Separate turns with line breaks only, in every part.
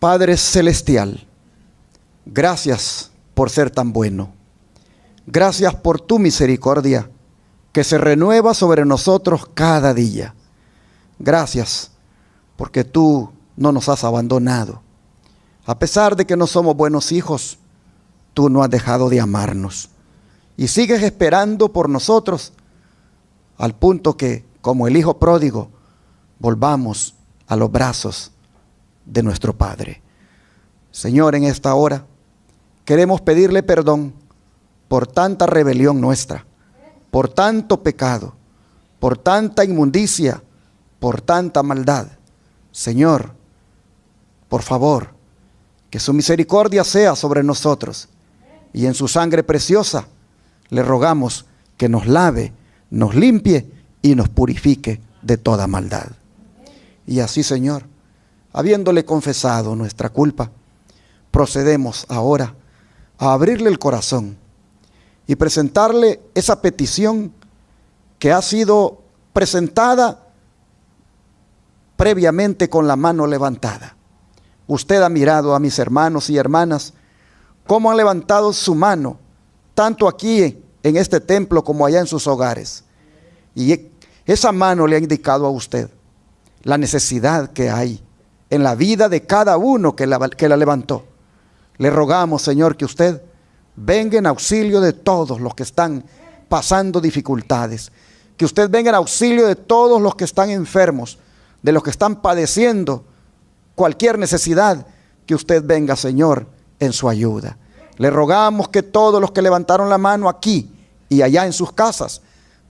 Padre Celestial, gracias por ser tan bueno. Gracias por tu misericordia que se renueva sobre nosotros cada día. Gracias porque tú no nos has abandonado. A pesar de que no somos buenos hijos, tú no has dejado de amarnos. Y sigues esperando por nosotros al punto que, como el hijo pródigo, volvamos a los brazos de nuestro Padre. Señor, en esta hora queremos pedirle perdón por tanta rebelión nuestra, por tanto pecado, por tanta inmundicia, por tanta maldad. Señor, por favor, que su misericordia sea sobre nosotros, y en su sangre preciosa le rogamos que nos lave, nos limpie y nos purifique de toda maldad. Y así, Señor, habiéndole confesado nuestra culpa, procedemos ahora a abrirle el corazón y presentarle esa petición que ha sido presentada previamente con la mano levantada. Usted ha mirado a mis hermanos y hermanas cómo han levantado su mano, tanto aquí en este templo como allá en sus hogares. Y esa mano le ha indicado a usted la necesidad que hay en la vida de cada uno que la levantó. Le rogamos, Señor, que usted venga en auxilio de todos los que están pasando dificultades, que usted venga en auxilio de todos los que están enfermos, de los que están padeciendo cualquier necesidad, que usted venga, Señor, en su ayuda. Le rogamos que todos los que levantaron la mano aquí y allá en sus casas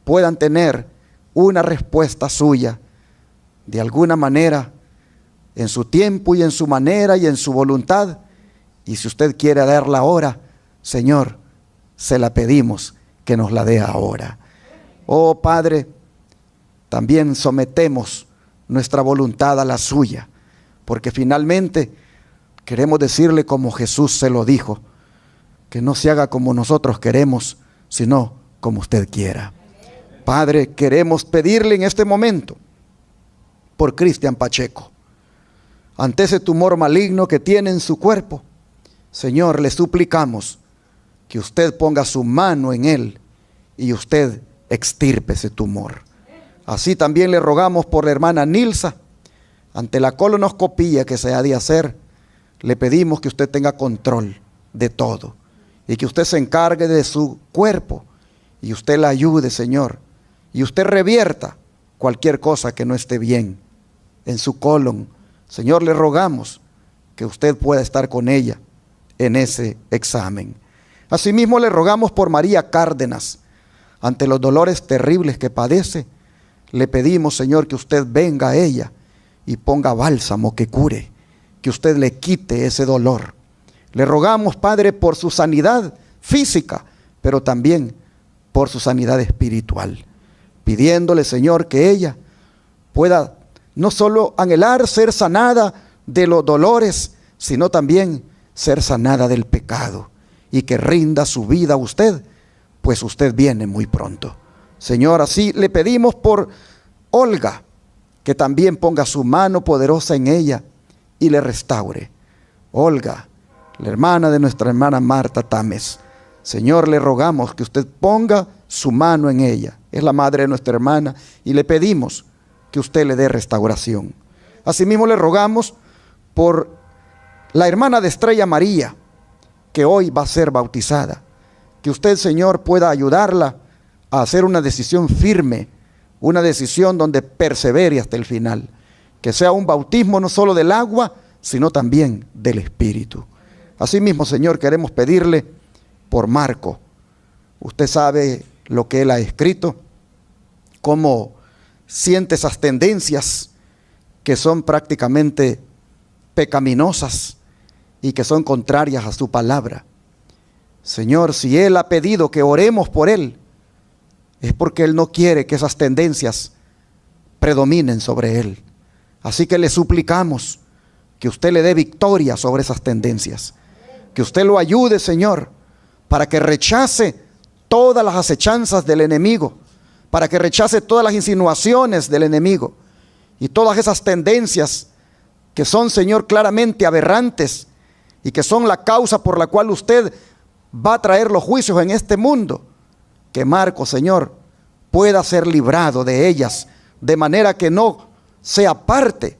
puedan tener una respuesta suya, de alguna manera, en su tiempo y en su manera y en su voluntad. Y si usted quiere darla ahora, Señor, se la pedimos que nos la dé ahora. Oh Padre, también sometemos nuestra voluntad a la suya, porque finalmente queremos decirle como Jesús se lo dijo, que no se haga como nosotros queremos, sino como usted quiera. Padre, queremos pedirle en este momento por Cristian Pacheco, ante ese tumor maligno que tiene en su cuerpo. Señor, le suplicamos que usted ponga su mano en él y usted extirpe ese tumor. Así también le rogamos por la hermana Nilsa, ante la colonoscopía que se ha de hacer. Le pedimos que usted tenga control de todo y que usted se encargue de su cuerpo y usted la ayude, Señor, y usted revierta cualquier cosa que no esté bien en su colon. Señor, le rogamos que usted pueda estar con ella en ese examen. Asimismo le rogamos por María Cárdenas, ante los dolores terribles que padece. Le pedimos, Señor, que usted venga a ella y ponga bálsamo que cure, que usted le quite ese dolor. Le rogamos, Padre, por su sanidad física, pero también por su sanidad espiritual, pidiéndole, Señor, que ella pueda no solo anhelar ser sanada de los dolores, sino también ser sanada del pecado, y que rinda su vida a usted, pues usted viene muy pronto. Señor, así le pedimos por Olga, que también ponga su mano poderosa en ella y le restaure. Olga, la hermana de nuestra hermana Marta Tames, Señor, le rogamos que usted ponga su mano en ella. Es la madre de nuestra hermana y le pedimos que usted le dé restauración. Asimismo le rogamos por la hermana de Estrella María, que hoy va a ser bautizada. Que usted, Señor, pueda ayudarla a hacer una decisión firme, una decisión donde persevere hasta el final. Que sea un bautismo no solo del agua, sino también del Espíritu. Asimismo, Señor, queremos pedirle por Marco. Usted sabe lo que él ha escrito, cómo siente esas tendencias que son prácticamente pecaminosas y que son contrarias a su palabra. Señor, si él ha pedido que oremos por él, es porque él no quiere que esas tendencias predominen sobre él. Así que le suplicamos que usted le dé victoria sobre esas tendencias, que usted lo ayude, Señor, para que rechace todas las acechanzas del enemigo, para que rechace todas las insinuaciones del enemigo y todas esas tendencias que son, Señor, claramente aberrantes y que son la causa por la cual usted va a traer los juicios en este mundo, que Marcos, Señor, pueda ser librado de ellas, de manera que no sea parte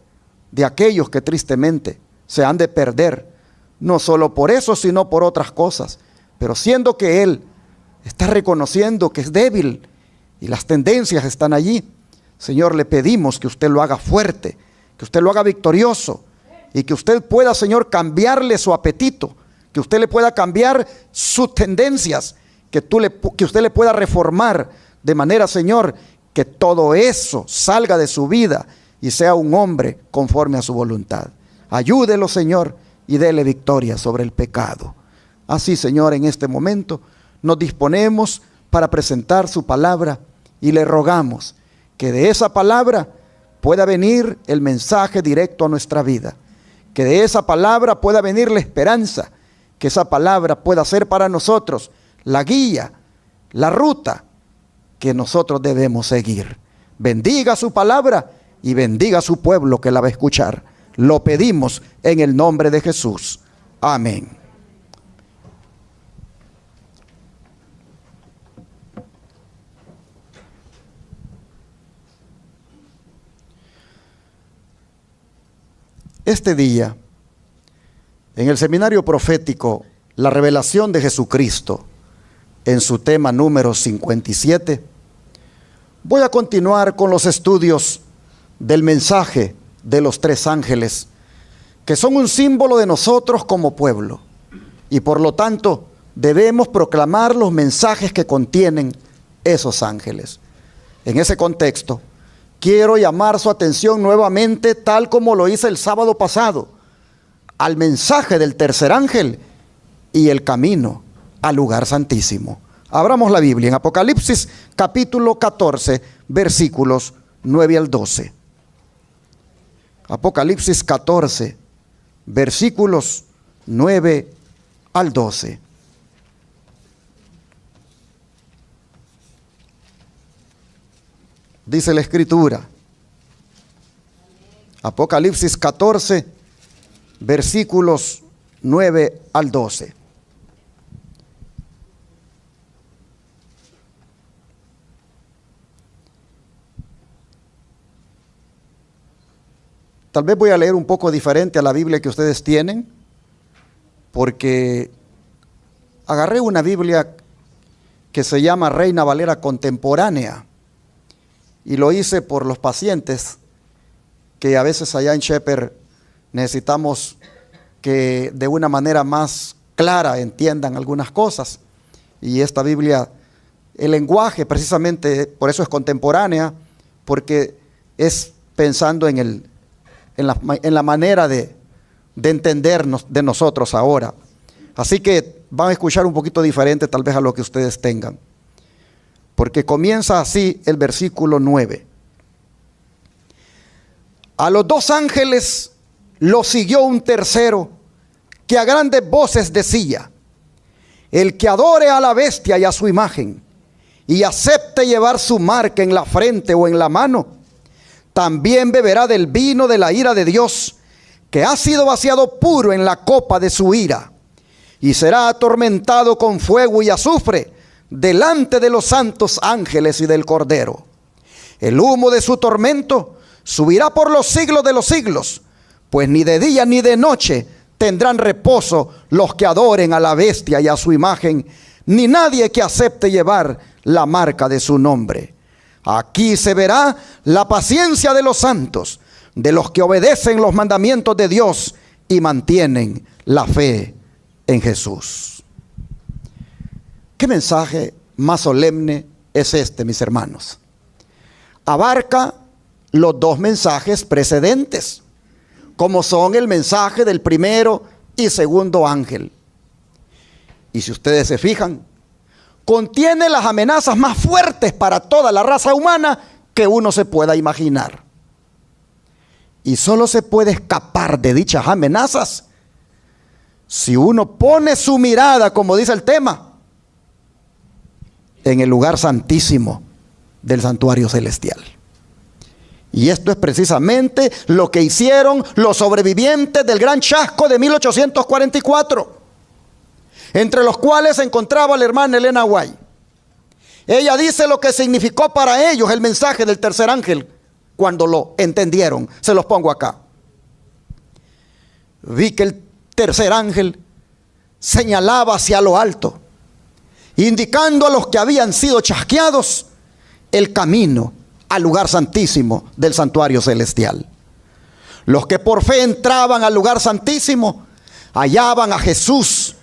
de aquellos que tristemente se han de perder, no solo por eso, sino por otras cosas. Pero siendo que él está reconociendo que es débil y las tendencias están allí, Señor, le pedimos que usted lo haga fuerte, que usted lo haga victorioso y que usted pueda, Señor, cambiarle su apetito, que usted le pueda cambiar sus tendencias, que usted le pueda reformar de manera, Señor, que todo eso salga de su vida y sea un hombre conforme a su voluntad. Ayúdelo, Señor, y dele victoria sobre el pecado. Así, Señor, en este momento nos disponemos para presentar su palabra y le rogamos que de esa palabra pueda venir el mensaje directo a nuestra vida, que de esa palabra pueda venir la esperanza, que esa palabra pueda ser para nosotros la guía, la ruta que nosotros debemos seguir. Bendiga su palabra y bendiga a su pueblo que la va a escuchar. Lo pedimos en el nombre de Jesús. Amén. Este día, en el seminario profético, la revelación de Jesucristo, en su tema número 57, voy a continuar con los estudios del mensaje de los tres ángeles, que son un símbolo de nosotros como pueblo, y por lo tanto debemos proclamar los mensajes que contienen esos ángeles. En ese contexto, quiero llamar su atención nuevamente, tal como lo hice el sábado pasado, al mensaje del tercer ángel y el camino al lugar santísimo. Abramos la Biblia en Apocalipsis capítulo 14, versículos 9 al 12. Apocalipsis 14, versículos 9 al 12. Dice la Escritura, Apocalipsis 14, versículos 9 al 12. Tal vez voy a leer un poco diferente a la Biblia que ustedes tienen, porque agarré una Biblia que se llama Reina Valera Contemporánea, y lo hice por los pacientes que a veces allá en Shepherd necesitamos que de una manera más clara entiendan algunas cosas. Y esta Biblia, el lenguaje precisamente por eso es contemporánea, porque es pensando en la manera de entendernos de nosotros ahora. Así que van a escuchar un poquito diferente tal vez a lo que ustedes tengan, porque comienza así el versículo 9. A los dos ángeles los siguió un tercero, que a grandes voces decía: el que adore a la bestia y a su imagen, y acepte llevar su marca en la frente o en la mano, también beberá del vino de la ira de Dios, que ha sido vaciado puro en la copa de su ira, y será atormentado con fuego y azufre delante de los santos ángeles y del Cordero. El humo de su tormento subirá por los siglos de los siglos, pues ni de día ni de noche tendrán reposo los que adoren a la bestia y a su imagen, ni nadie que acepte llevar la marca de su nombre. Aquí se verá la paciencia de los santos, de los que obedecen los mandamientos de Dios y mantienen la fe en Jesús. ¿Qué mensaje más solemne es este, mis hermanos? Abarca los dos mensajes precedentes, como son el mensaje del primero y segundo ángel. Y si ustedes se fijan, contiene las amenazas más fuertes para toda la raza humana que uno se pueda imaginar. Y solo se puede escapar de dichas amenazas si uno pone su mirada, como dice el tema, en el lugar santísimo del santuario celestial. Y esto es precisamente lo que hicieron los sobrevivientes del gran chasco de 1844, entre los cuales se encontraba la hermana Elena White. Ella dice lo que significó para ellos el mensaje del tercer ángel cuando lo entendieron. Se los pongo acá. Vi que el tercer ángel señalaba hacia lo alto, indicando a los que habían sido chasqueados el camino al lugar santísimo del santuario celestial. Los que por fe entraban al lugar santísimo hallaban a Jesús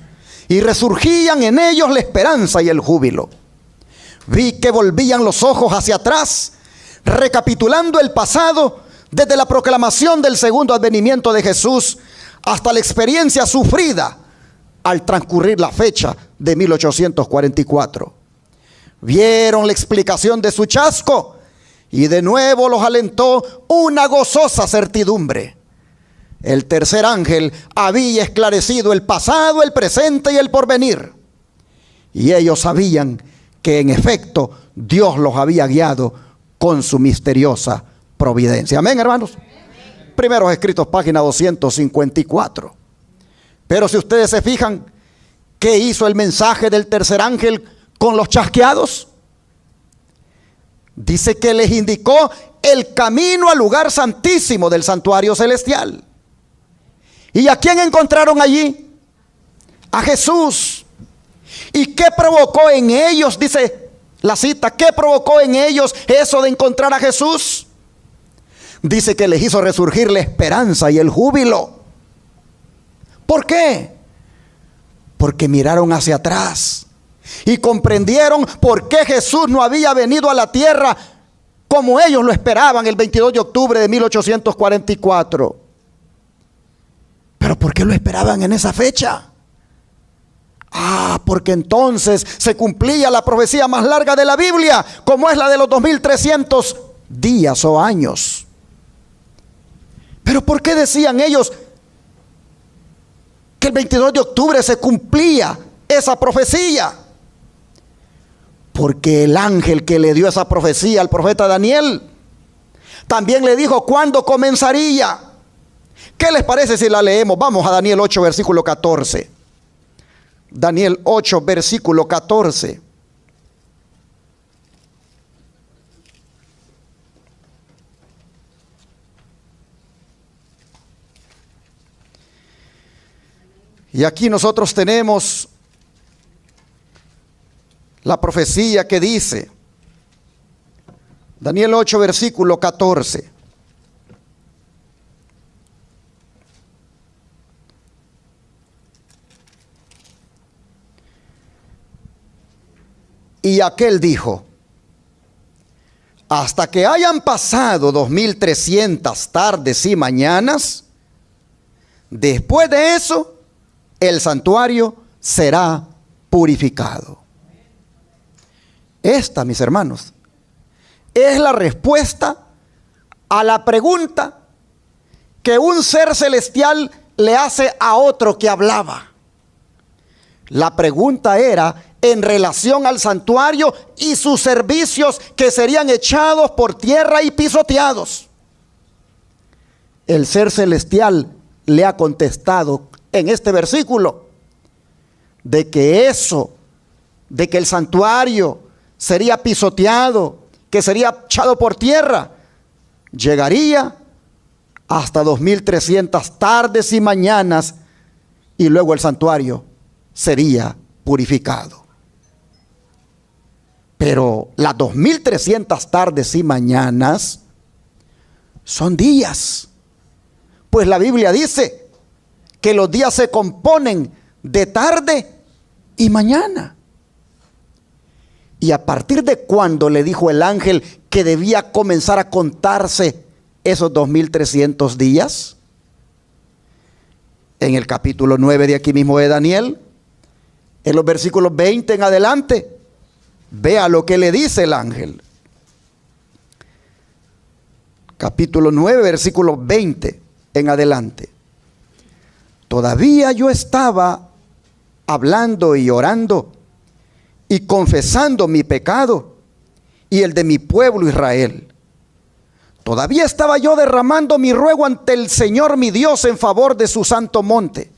y resurgían en ellos la esperanza y el júbilo. Vi que volvían los ojos hacia atrás, recapitulando el pasado desde la proclamación del segundo advenimiento de Jesús hasta la experiencia sufrida al transcurrir la fecha de 1844. Vieron la explicación de su chasco y de nuevo los alentó una gozosa certidumbre. El tercer ángel había esclarecido el pasado, el presente y el porvenir. Y ellos sabían que en efecto Dios los había guiado con su misteriosa providencia. Amén, hermanos. Primeros Escritos, página 254. Pero si ustedes se fijan, ¿qué hizo el mensaje del tercer ángel con los chasqueados? Dice que les indicó el camino al lugar santísimo del santuario celestial. ¿Y a quién encontraron allí? A Jesús. ¿Y qué provocó en ellos? Dice la cita, ¿qué provocó en ellos eso de encontrar a Jesús? Dice que les hizo resurgir la esperanza y el júbilo. ¿Por qué? Porque miraron hacia atrás y comprendieron por qué Jesús no había venido a la tierra como ellos lo esperaban el 22 de octubre de 1844. ¿Pero por qué lo esperaban en esa fecha? Porque entonces se cumplía la profecía más larga de la Biblia, como es la de los 2300 días o años. ¿Pero por qué decían ellos que el 22 de octubre se cumplía esa profecía? Porque el ángel que le dio esa profecía al profeta Daniel también le dijo cuándo comenzaría. ¿Qué les parece si la leemos? Vamos a Daniel 8, versículo 14. Daniel 8, versículo 14. Y aquí nosotros tenemos la profecía que dice, Daniel 8, versículo 14. Y aquel dijo, hasta que hayan pasado 2300 tardes y mañanas, después de eso, el santuario será purificado. Esta, mis hermanos, es la respuesta a la pregunta que un ser celestial le hace a otro que hablaba. La pregunta era en relación al santuario y sus servicios que serían echados por tierra y pisoteados. El ser celestial le ha contestado en este versículo de que eso, de que el santuario sería pisoteado, que sería echado por tierra, llegaría hasta 2300 tardes y mañanas y luego el santuario sería purificado. Pero las 2300 tardes y mañanas son días, pues la Biblia dice que los días se componen de tarde y mañana. ¿Y a partir de cuándo le dijo el ángel que debía comenzar a contarse esos 2300 días? En el capítulo 9 de aquí mismo de Daniel, en los versículos 20 en adelante, vea lo que le dice el ángel. Capítulo 9, versículo 20 en adelante. Todavía yo estaba hablando y orando y confesando mi pecado y el de mi pueblo Israel. Todavía estaba yo derramando mi ruego ante el Señor mi Dios en favor de su santo monte,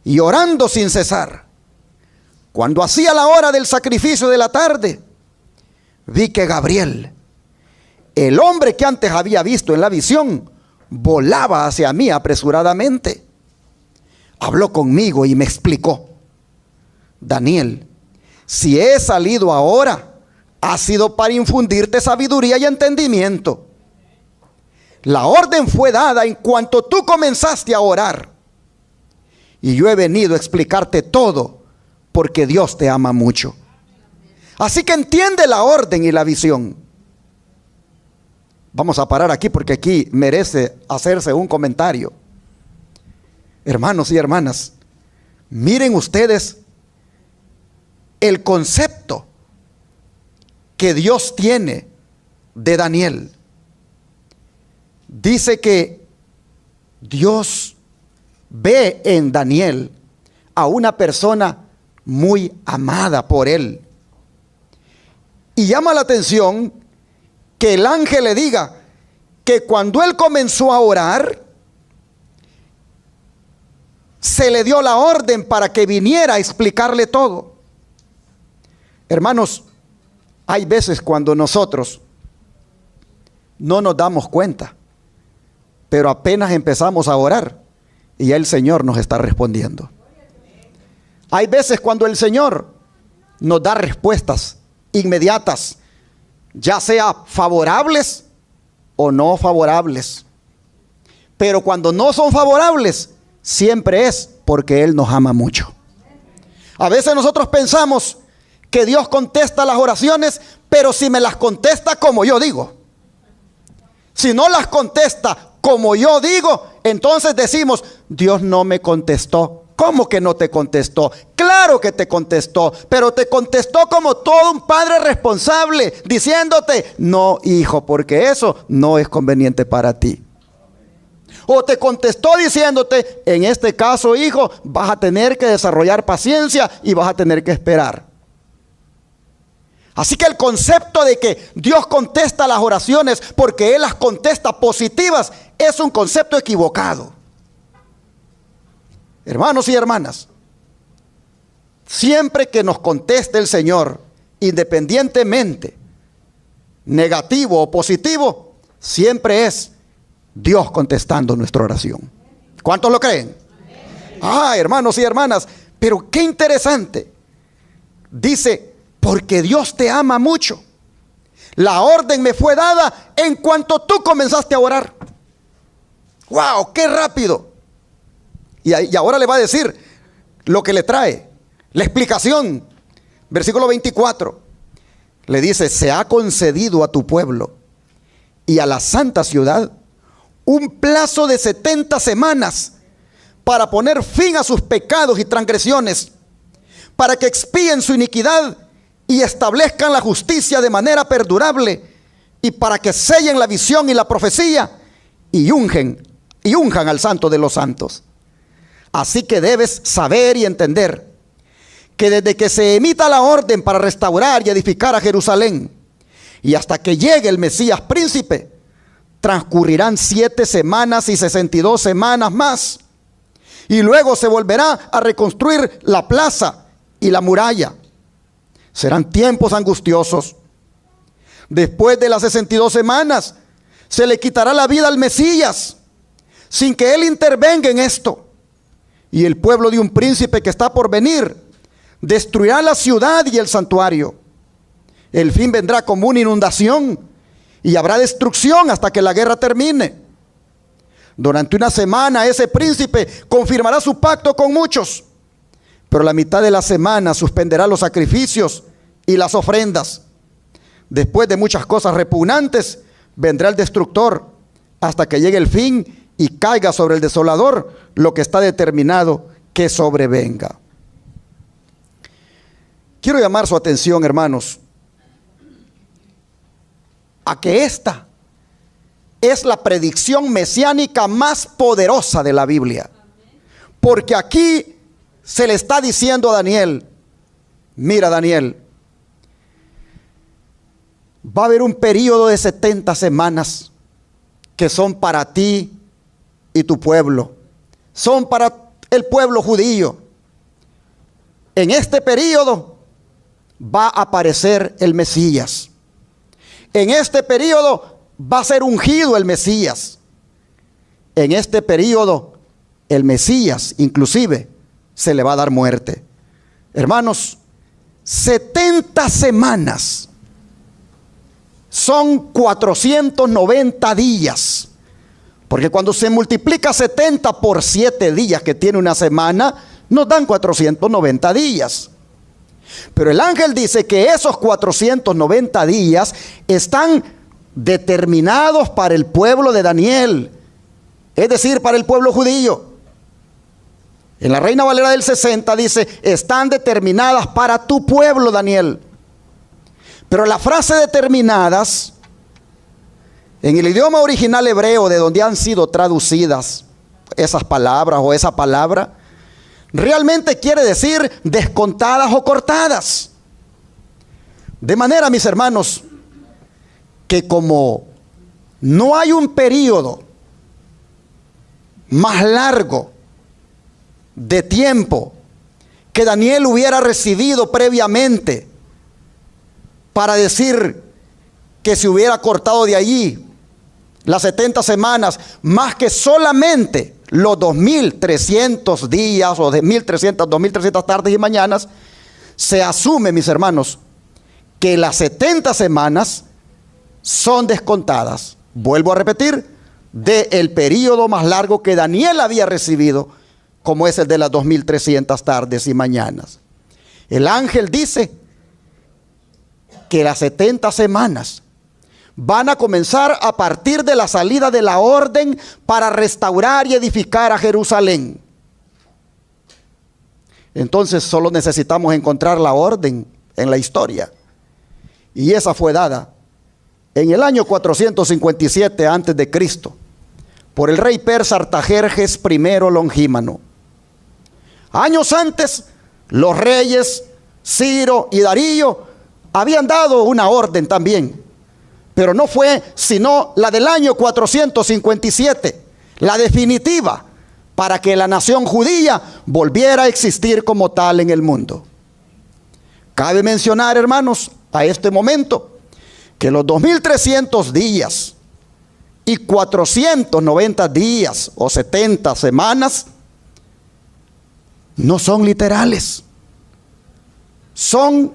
y orando sin cesar. Cuando hacía la hora del sacrificio de la tarde, vi que Gabriel, el hombre que antes había visto en la visión, volaba hacia mí apresuradamente. Habló conmigo y me explicó: Daniel, si he salido ahora, ha sido para infundirte sabiduría y entendimiento. La orden fue dada en cuanto tú comenzaste a orar, y yo he venido a explicarte todo, porque Dios te ama mucho. Así que entiende la orden y la visión. Vamos a parar aquí porque aquí merece hacerse un comentario. Hermanos y hermanas, miren ustedes el concepto que Dios tiene de Daniel. Dice que Dios ve en Daniel a una persona muy amada por él. Y llama la atención que el ángel le diga que cuando él comenzó a orar, se le dio la orden para que viniera a explicarle todo. Hermanos, hay veces cuando nosotros no nos damos cuenta, pero apenas empezamos a orar y ya el Señor nos está respondiendo. Hay veces cuando el Señor nos da respuestas inmediatas, ya sea favorables o no favorables. Pero cuando no son favorables, siempre es porque Él nos ama mucho. A veces nosotros pensamos que Dios contesta las oraciones, pero si me las contesta como yo digo. Si no las contesta como yo digo, entonces decimos: Dios no me contestó. ¿Cómo que no te contestó? Claro que te contestó, pero te contestó como todo un padre responsable, diciéndote: no, hijo, porque eso no es conveniente para ti. O te contestó diciéndote: en este caso, hijo, vas a tener que desarrollar paciencia y vas a tener que esperar. Así que el concepto de que Dios contesta las oraciones porque Él las contesta positivas es un concepto equivocado. Hermanos y hermanas, siempre que nos conteste el Señor, independientemente negativo o positivo, siempre es Dios contestando nuestra oración. ¿Cuántos lo creen? Hermanos y hermanas, pero qué interesante. Dice: porque Dios te ama mucho. La orden me fue dada en cuanto tú comenzaste a orar. ¡Wow! ¡Qué rápido! Y ahora le va a decir lo que le trae, la explicación. Versículo 24. Le dice: se ha concedido a tu pueblo y a la santa ciudad un plazo de 70 semanas para poner fin a sus pecados y transgresiones, para que expíen su iniquidad y establezcan la justicia de manera perdurable, y para que sellen la visión y la profecía y unjan al santo de los santos. Así que debes saber y entender que desde que se emita la orden para restaurar y edificar a Jerusalén y hasta que llegue el Mesías príncipe, transcurrirán 7 semanas y 62 semanas más. Y luego se volverá a reconstruir la plaza y la muralla. Serán tiempos angustiosos. Después de las 62 semanas, se le quitará la vida al Mesías, sin que Él intervenga en esto. Y el pueblo de un príncipe que está por venir destruirá la ciudad y el santuario. El fin vendrá como una inundación y habrá destrucción hasta que la guerra termine. Durante una semana ese príncipe confirmará su pacto con muchos, pero la mitad de la semana suspenderá los sacrificios y las ofrendas. Después de muchas cosas repugnantes, vendrá el destructor hasta que llegue el fin y caiga sobre el desolador lo que está determinado que sobrevenga. Quiero llamar su atención, hermanos, a que esta es la predicción mesiánica más poderosa de la Biblia. Porque aquí se le está diciendo a Daniel: mira, Daniel, va a haber un periodo de 70 semanas que son para ti y tu pueblo. Son para el pueblo judío. En este periodo va a aparecer el Mesías. En este periodo va a ser ungido el Mesías. En este periodo el Mesías inclusive se le va a dar muerte. Hermanos, 70 semanas son 490 días. Porque cuando se multiplica 70 por 7 días que tiene una semana, nos dan 490 días. Pero el ángel dice que esos 490 días están determinados para el pueblo de Daniel, es decir, para el pueblo judío. En la Reina Valera del 60 dice, están determinadas para tu pueblo, Daniel. Pero la frase determinadas, en el idioma original hebreo de donde han sido traducidas esas palabras o esa palabra, realmente quiere decir descontadas o cortadas. De manera, mis hermanos, que como no hay un periodo más largo de tiempo que Daniel hubiera recibido previamente para decir que se hubiera cortado de allí las 70 semanas, más que solamente los 2300 días o de 2300 tardes y mañanas, se asume, mis hermanos, que las 70 semanas son descontadas. Vuelvo a repetir, del periodo más largo que Daniel había recibido, como es el de las 2300 tardes y mañanas. El ángel dice que las 70 semanas van a comenzar a partir de la salida de la orden para restaurar y edificar a Jerusalén. Entonces solo necesitamos encontrar la orden en la historia. Y esa fue dada en el año 457 antes de Cristo por el rey persa Artajerjes I Longímano. Años antes, los reyes Ciro y Darío habían dado una orden también, pero no fue sino la del año 457, la definitiva, para que la nación judía volviera a existir como tal en el mundo. Cabe mencionar, hermanos, a este momento, que los 2300 días y 490 días o 70 semanas no son literales, son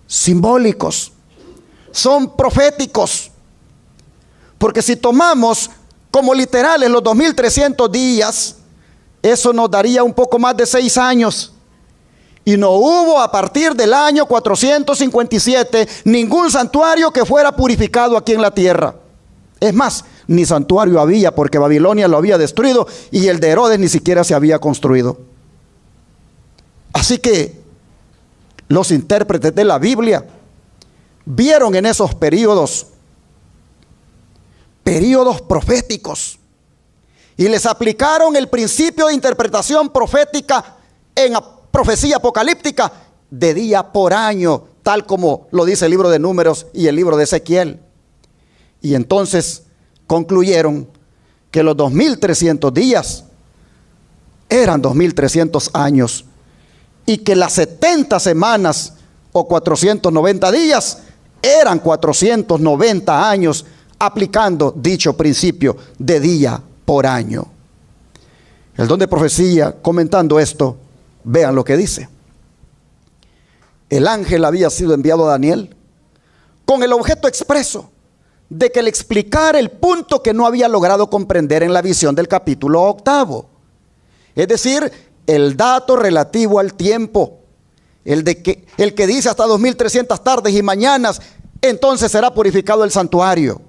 simbólicos, son proféticos. Porque si tomamos como literales los 2300 días, eso nos daría un poco más de 6 años. Y no hubo a partir del año 457 ningún santuario que fuera purificado aquí en la tierra. Es más, ni santuario había, porque Babilonia lo había destruido y el de Herodes ni siquiera se había construido. Así que los intérpretes de la Biblia vieron en esos periodos proféticos, y les aplicaron el principio de interpretación profética en profecía apocalíptica de día por año, tal como lo dice el libro de Números y el libro de Ezequiel. Y entonces concluyeron que los 2300 días eran 2300 años y que las 70 semanas o 490 días eran 490 años, aplicando dicho principio de día por año. El don de profecía, comentando esto, vean lo que dice. El ángel había sido enviado a Daniel con el objeto expreso de que le explicara el punto que no había logrado comprender en la visión del capítulo 8. Es decir, el dato relativo al tiempo, el que dice hasta 2300 tardes y mañanas, entonces será purificado el santuario.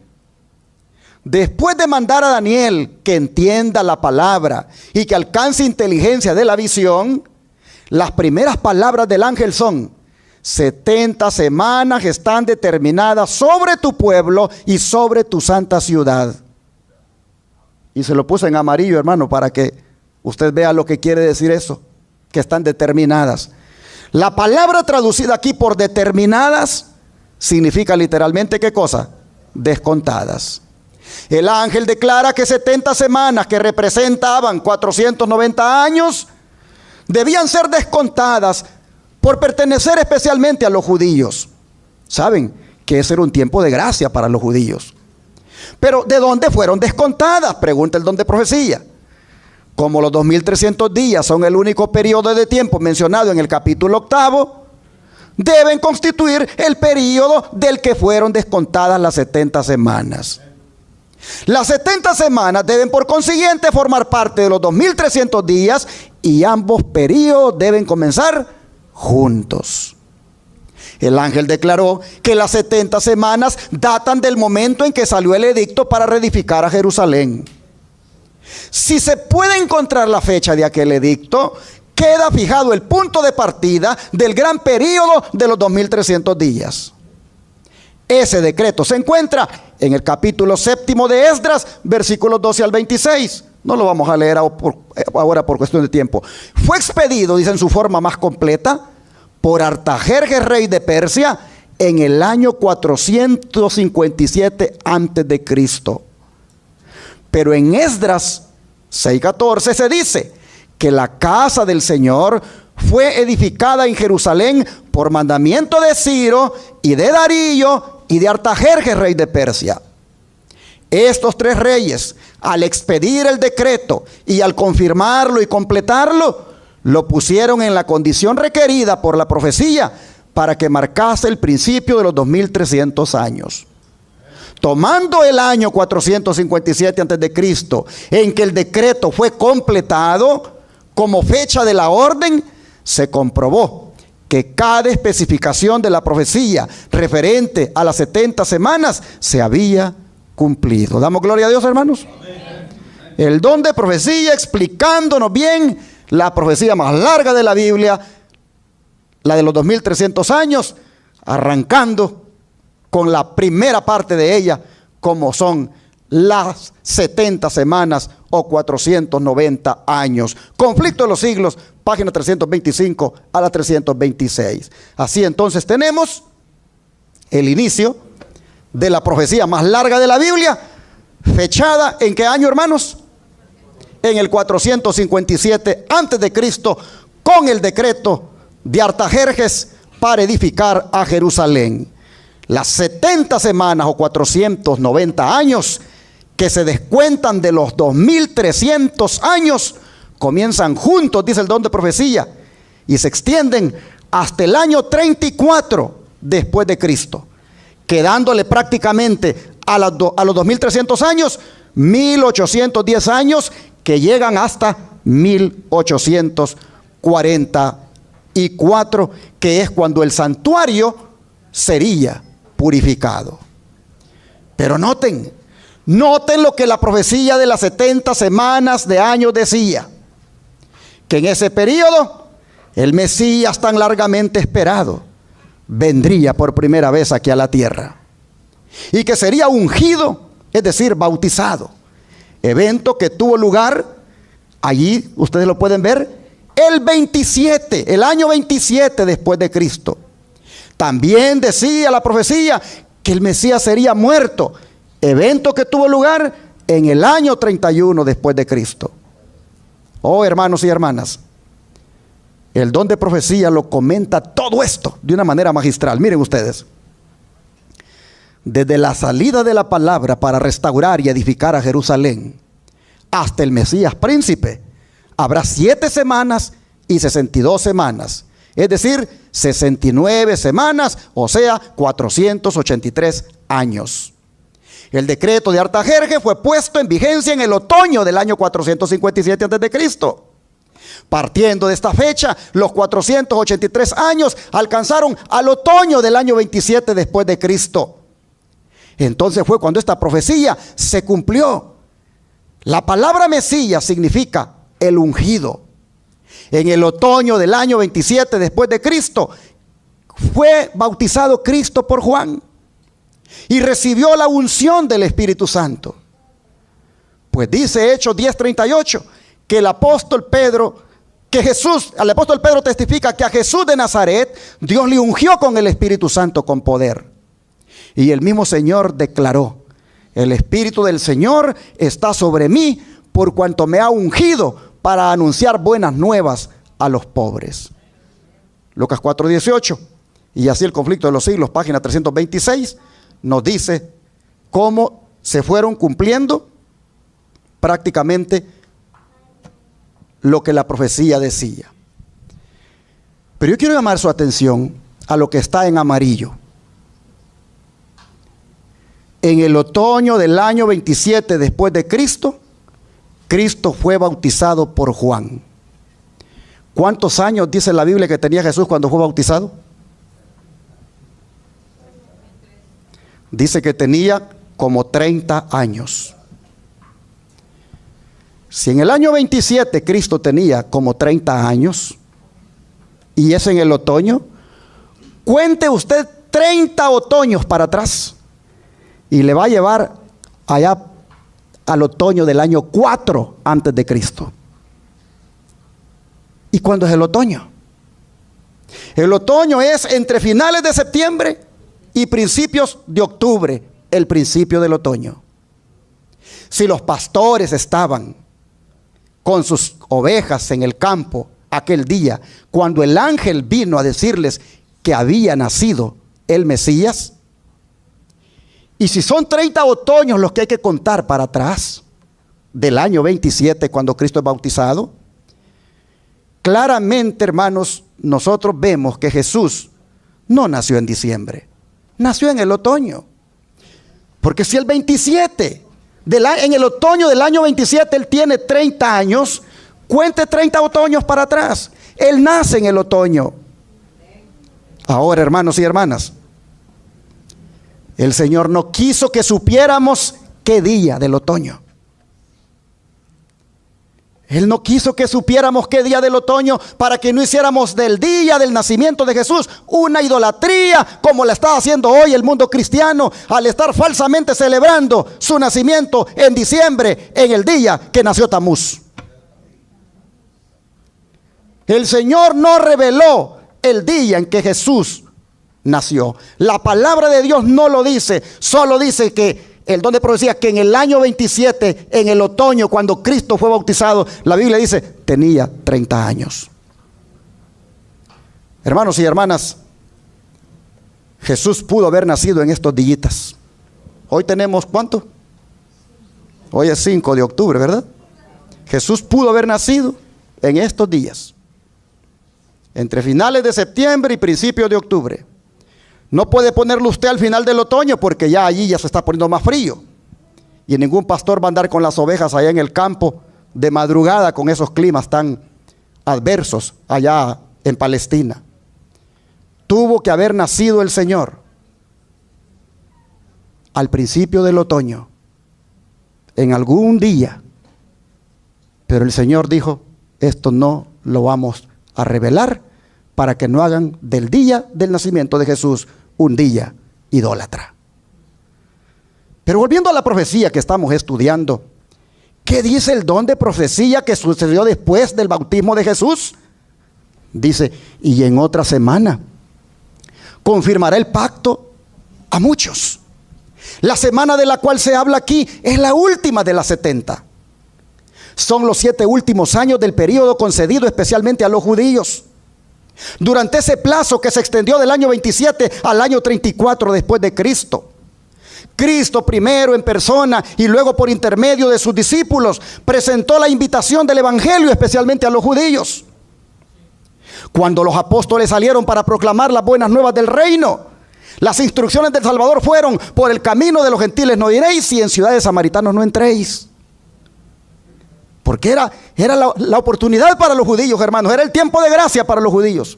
Después de mandar a Daniel que entienda la palabra y que alcance inteligencia de la visión, las primeras palabras del ángel son: 70 semanas están determinadas sobre tu pueblo y sobre tu santa ciudad. Y se lo puse en amarillo, hermano, para que usted vea lo que quiere decir eso, que están determinadas. La palabra traducida aquí por determinadas significa literalmente ¿qué cosa? Descontadas. El ángel declara que 70 semanas, que representaban 490 años, debían ser descontadas por pertenecer especialmente a los judíos. Saben que ese era un tiempo de gracia para los judíos. Pero ¿de dónde fueron descontadas?, pregunta el don de profecía. Como los 2300 días son el único periodo de tiempo mencionado en el capítulo 8, deben constituir el periodo del que fueron descontadas las 70 semanas. Las 70 semanas deben por consiguiente formar parte de los 2300 días y ambos periodos deben comenzar juntos. El ángel declaró que las 70 semanas datan del momento en que salió el edicto para reedificar a Jerusalén. Si se puede encontrar la fecha de aquel edicto, queda fijado el punto de partida del gran periodo de los 2300 días. Ese decreto se encuentra en el capítulo 7 de Esdras, versículos 12 al 26. No lo vamos a leer ahora por cuestión de tiempo. Fue expedido, dice en su forma más completa, por Artajerjes, rey de Persia, en el año 457 antes de Cristo. Pero en Esdras 6:14 se dice que la casa del Señor fue edificada en Jerusalén por mandamiento de Ciro y de Darío y de Artajerjes, rey de Persia. Estos tres reyes, al expedir el decreto y al confirmarlo y completarlo, lo pusieron en la condición requerida por la profecía para que marcase el principio de los 2300 años. Tomando el año 457 a.C., en que el decreto fue completado como fecha de la orden, se comprobó que cada especificación de la profecía referente a las 70 semanas se había cumplido. ¿Damos gloria a Dios, hermanos? Amén. El don de profecía explicándonos bien la profecía más larga de la Biblia, la de los 2300 años, arrancando con la primera parte de ella, como son las 70 semanas o 490 años. Conflicto de los siglos, página 325 a la 326. Así entonces tenemos el inicio de la profecía más larga de la Biblia, fechada ¿en qué año, hermanos? En el 457 antes de Cristo, con el decreto de Artajerjes para edificar a Jerusalén. Las 70 semanas o 490 años que se descuentan de los 2300 años comienzan juntos, dice el don de profecía, y se extienden hasta el año 34 después de Cristo, quedándole prácticamente a los 2300 años 1810 años que llegan hasta 1844, que es cuando el santuario sería purificado. Pero noten lo que la profecía de las 70 semanas de años decía, que en ese periodo el Mesías tan largamente esperado vendría por primera vez aquí a la tierra y que sería ungido, es decir, bautizado, evento que tuvo lugar allí, ustedes lo pueden ver, el año 27 después de Cristo. También decía la profecía que el Mesías sería muerto, evento que tuvo lugar en el año 31 después de Cristo. Oh, hermanos y hermanas, el don de profecía lo comenta todo esto de una manera magistral. Miren ustedes, desde la salida de la palabra para restaurar y edificar a Jerusalén hasta el Mesías príncipe, habrá 7 semanas y 62 semanas. Es decir, 69 semanas, o sea, 483 años. El decreto de Artajerjes fue puesto en vigencia en el otoño del año 457 a.C. Partiendo de esta fecha, los 483 años alcanzaron al otoño del año 27 después de Cristo. Entonces fue cuando esta profecía se cumplió. La palabra Mesías significa el ungido. En el otoño del año 27 después de Cristo fue bautizado Cristo por Juan y recibió la unción del Espíritu Santo. Pues dice Hechos 10:38 que el apóstol Pedro testifica que a Jesús de Nazaret Dios le ungió con el Espíritu Santo con poder. Y el mismo Señor declaró: el Espíritu del Señor está sobre mí, por cuanto me ha ungido para anunciar buenas nuevas a los pobres. Lucas 4:18. Y así el conflicto de los siglos, página 326, nos dice cómo se fueron cumpliendo prácticamente lo que la profecía decía. Pero yo quiero llamar su atención a lo que está en amarillo. En el otoño del año 27 después de Cristo, Cristo fue bautizado por Juan. ¿Cuántos años dice la Biblia que tenía Jesús cuando fue bautizado? Dice que tenía como 30 años. Si en el año 27 Cristo tenía como 30 años, y es en el otoño, cuente usted 30 otoños para atrás, y le va a llevar allá al otoño del año 4 antes de Cristo. ¿Y cuándo es el otoño? El otoño es entre finales de septiembre y principios de octubre, el principio del otoño. Si los pastores estaban con sus ovejas en el campo aquel día, cuando el ángel vino a decirles que había nacido el Mesías, y si son 30 otoños los que hay que contar para atrás, del año 27 cuando Cristo es bautizado, claramente, hermanos, nosotros vemos que Jesús no nació en diciembre, nació en el otoño. Porque si el 27, en el otoño del año 27, Él tiene 30 años, cuente 30 otoños para atrás. Él nace en el otoño. Ahora, hermanos y hermanas, el Señor no quiso que supiéramos qué día del otoño. Él no quiso que supiéramos qué día del otoño para que no hiciéramos del día del nacimiento de Jesús una idolatría como la está haciendo hoy el mundo cristiano al estar falsamente celebrando su nacimiento en diciembre, en el día que nació Tamuz. El Señor no reveló el día en que Jesús nació. La palabra de Dios no lo dice, solo dice que el don de profecía, que en el año 27, en el otoño, cuando Cristo fue bautizado, la Biblia dice, tenía 30 años. Hermanos y hermanas, Jesús pudo haber nacido en estos días. Hoy tenemos, ¿cuánto? Hoy es 5 de octubre, ¿verdad? Jesús pudo haber nacido en estos días, entre finales de septiembre y principios de octubre. No puede ponerlo usted al final del otoño porque ya allí ya se está poniendo más frío. Y ningún pastor va a andar con las ovejas allá en el campo de madrugada con esos climas tan adversos allá en Palestina. Tuvo que haber nacido el Señor al principio del otoño, en algún día. Pero el Señor dijo, esto no lo vamos a revelar para que no hagan del día del nacimiento de Jesús un día idólatra. Pero volviendo a la profecía que estamos estudiando, ¿qué dice el don de profecía que sucedió después del bautismo de Jesús? Dice, y en otra semana confirmará el pacto a muchos. La semana de la cual se habla aquí es la última de las 70. Son los 7 últimos años del periodo concedido especialmente a los judíos. Durante ese plazo que se extendió del año 27 al año 34 después de Cristo, Cristo primero en persona y luego por intermedio de sus discípulos presentó la invitación del evangelio especialmente a los judíos. Cuando los apóstoles salieron para proclamar las buenas nuevas del reino, las instrucciones del Salvador fueron: por el camino de los gentiles no iréis y en ciudades samaritanos no entréis. Porque era la oportunidad para los judíos, hermanos. Era el tiempo de gracia para los judíos.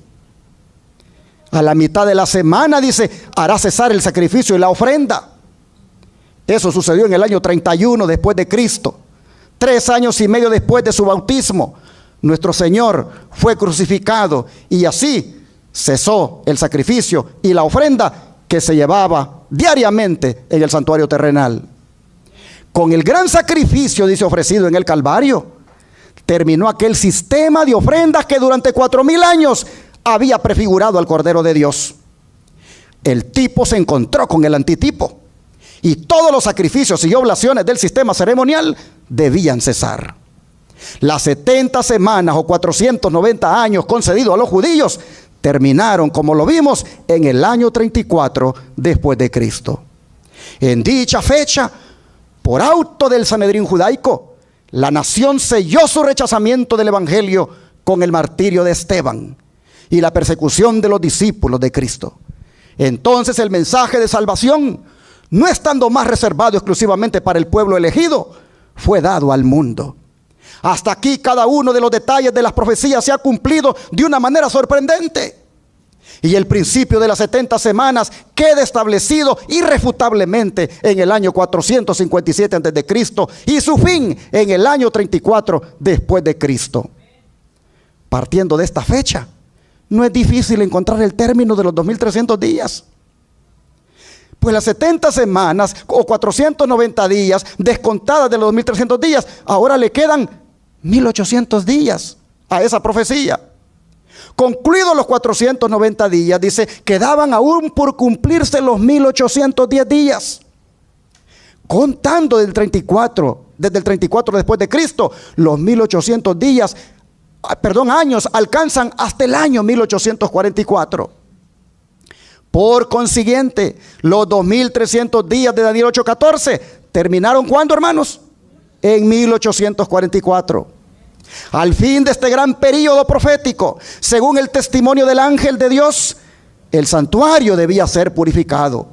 A la mitad de la semana, dice, hará cesar el sacrificio y la ofrenda. Eso sucedió en el año 31 después de Cristo. 3 años y medio después de su bautismo, nuestro Señor fue crucificado. Y así cesó el sacrificio y la ofrenda que se llevaba diariamente en el santuario terrenal. Con el gran sacrificio, dice, ofrecido en el Calvario, terminó aquel sistema de ofrendas que durante 4000 años había prefigurado al Cordero de Dios. El tipo se encontró con el antitipo y todos los sacrificios y oblaciones del sistema ceremonial debían cesar. Las 70 semanas o 490 años concedidos a los judíos terminaron, como lo vimos, en el año 34 después de Cristo. En dicha fecha, por auto del Sanedrín judaico, la nación selló su rechazamiento del evangelio con el martirio de Esteban y la persecución de los discípulos de Cristo. Entonces el mensaje de salvación, no estando más reservado exclusivamente para el pueblo elegido, fue dado al mundo. Hasta aquí cada uno de los detalles de las profecías se ha cumplido de una manera sorprendente. Y el principio de las 70 semanas queda establecido irrefutablemente en el año 457 a.C. y su fin en el año 34 después de Cristo. Partiendo de esta fecha, no es difícil encontrar el término de los 2300 días. Pues las 70 semanas o 490 días descontadas de los 2300 días, ahora le quedan 1800 días a esa profecía. Concluidos los 490 días, dice, quedaban aún por cumplirse los 1810 días. Contando desde el 34 después de Cristo, los 1800 años alcanzan hasta el año 1844. Por consiguiente, los 2300 días de Daniel 8:14 terminaron ¿cuándo, hermanos? En 1844. Al fin de este gran período profético, según el testimonio del ángel de Dios, el santuario debía ser purificado.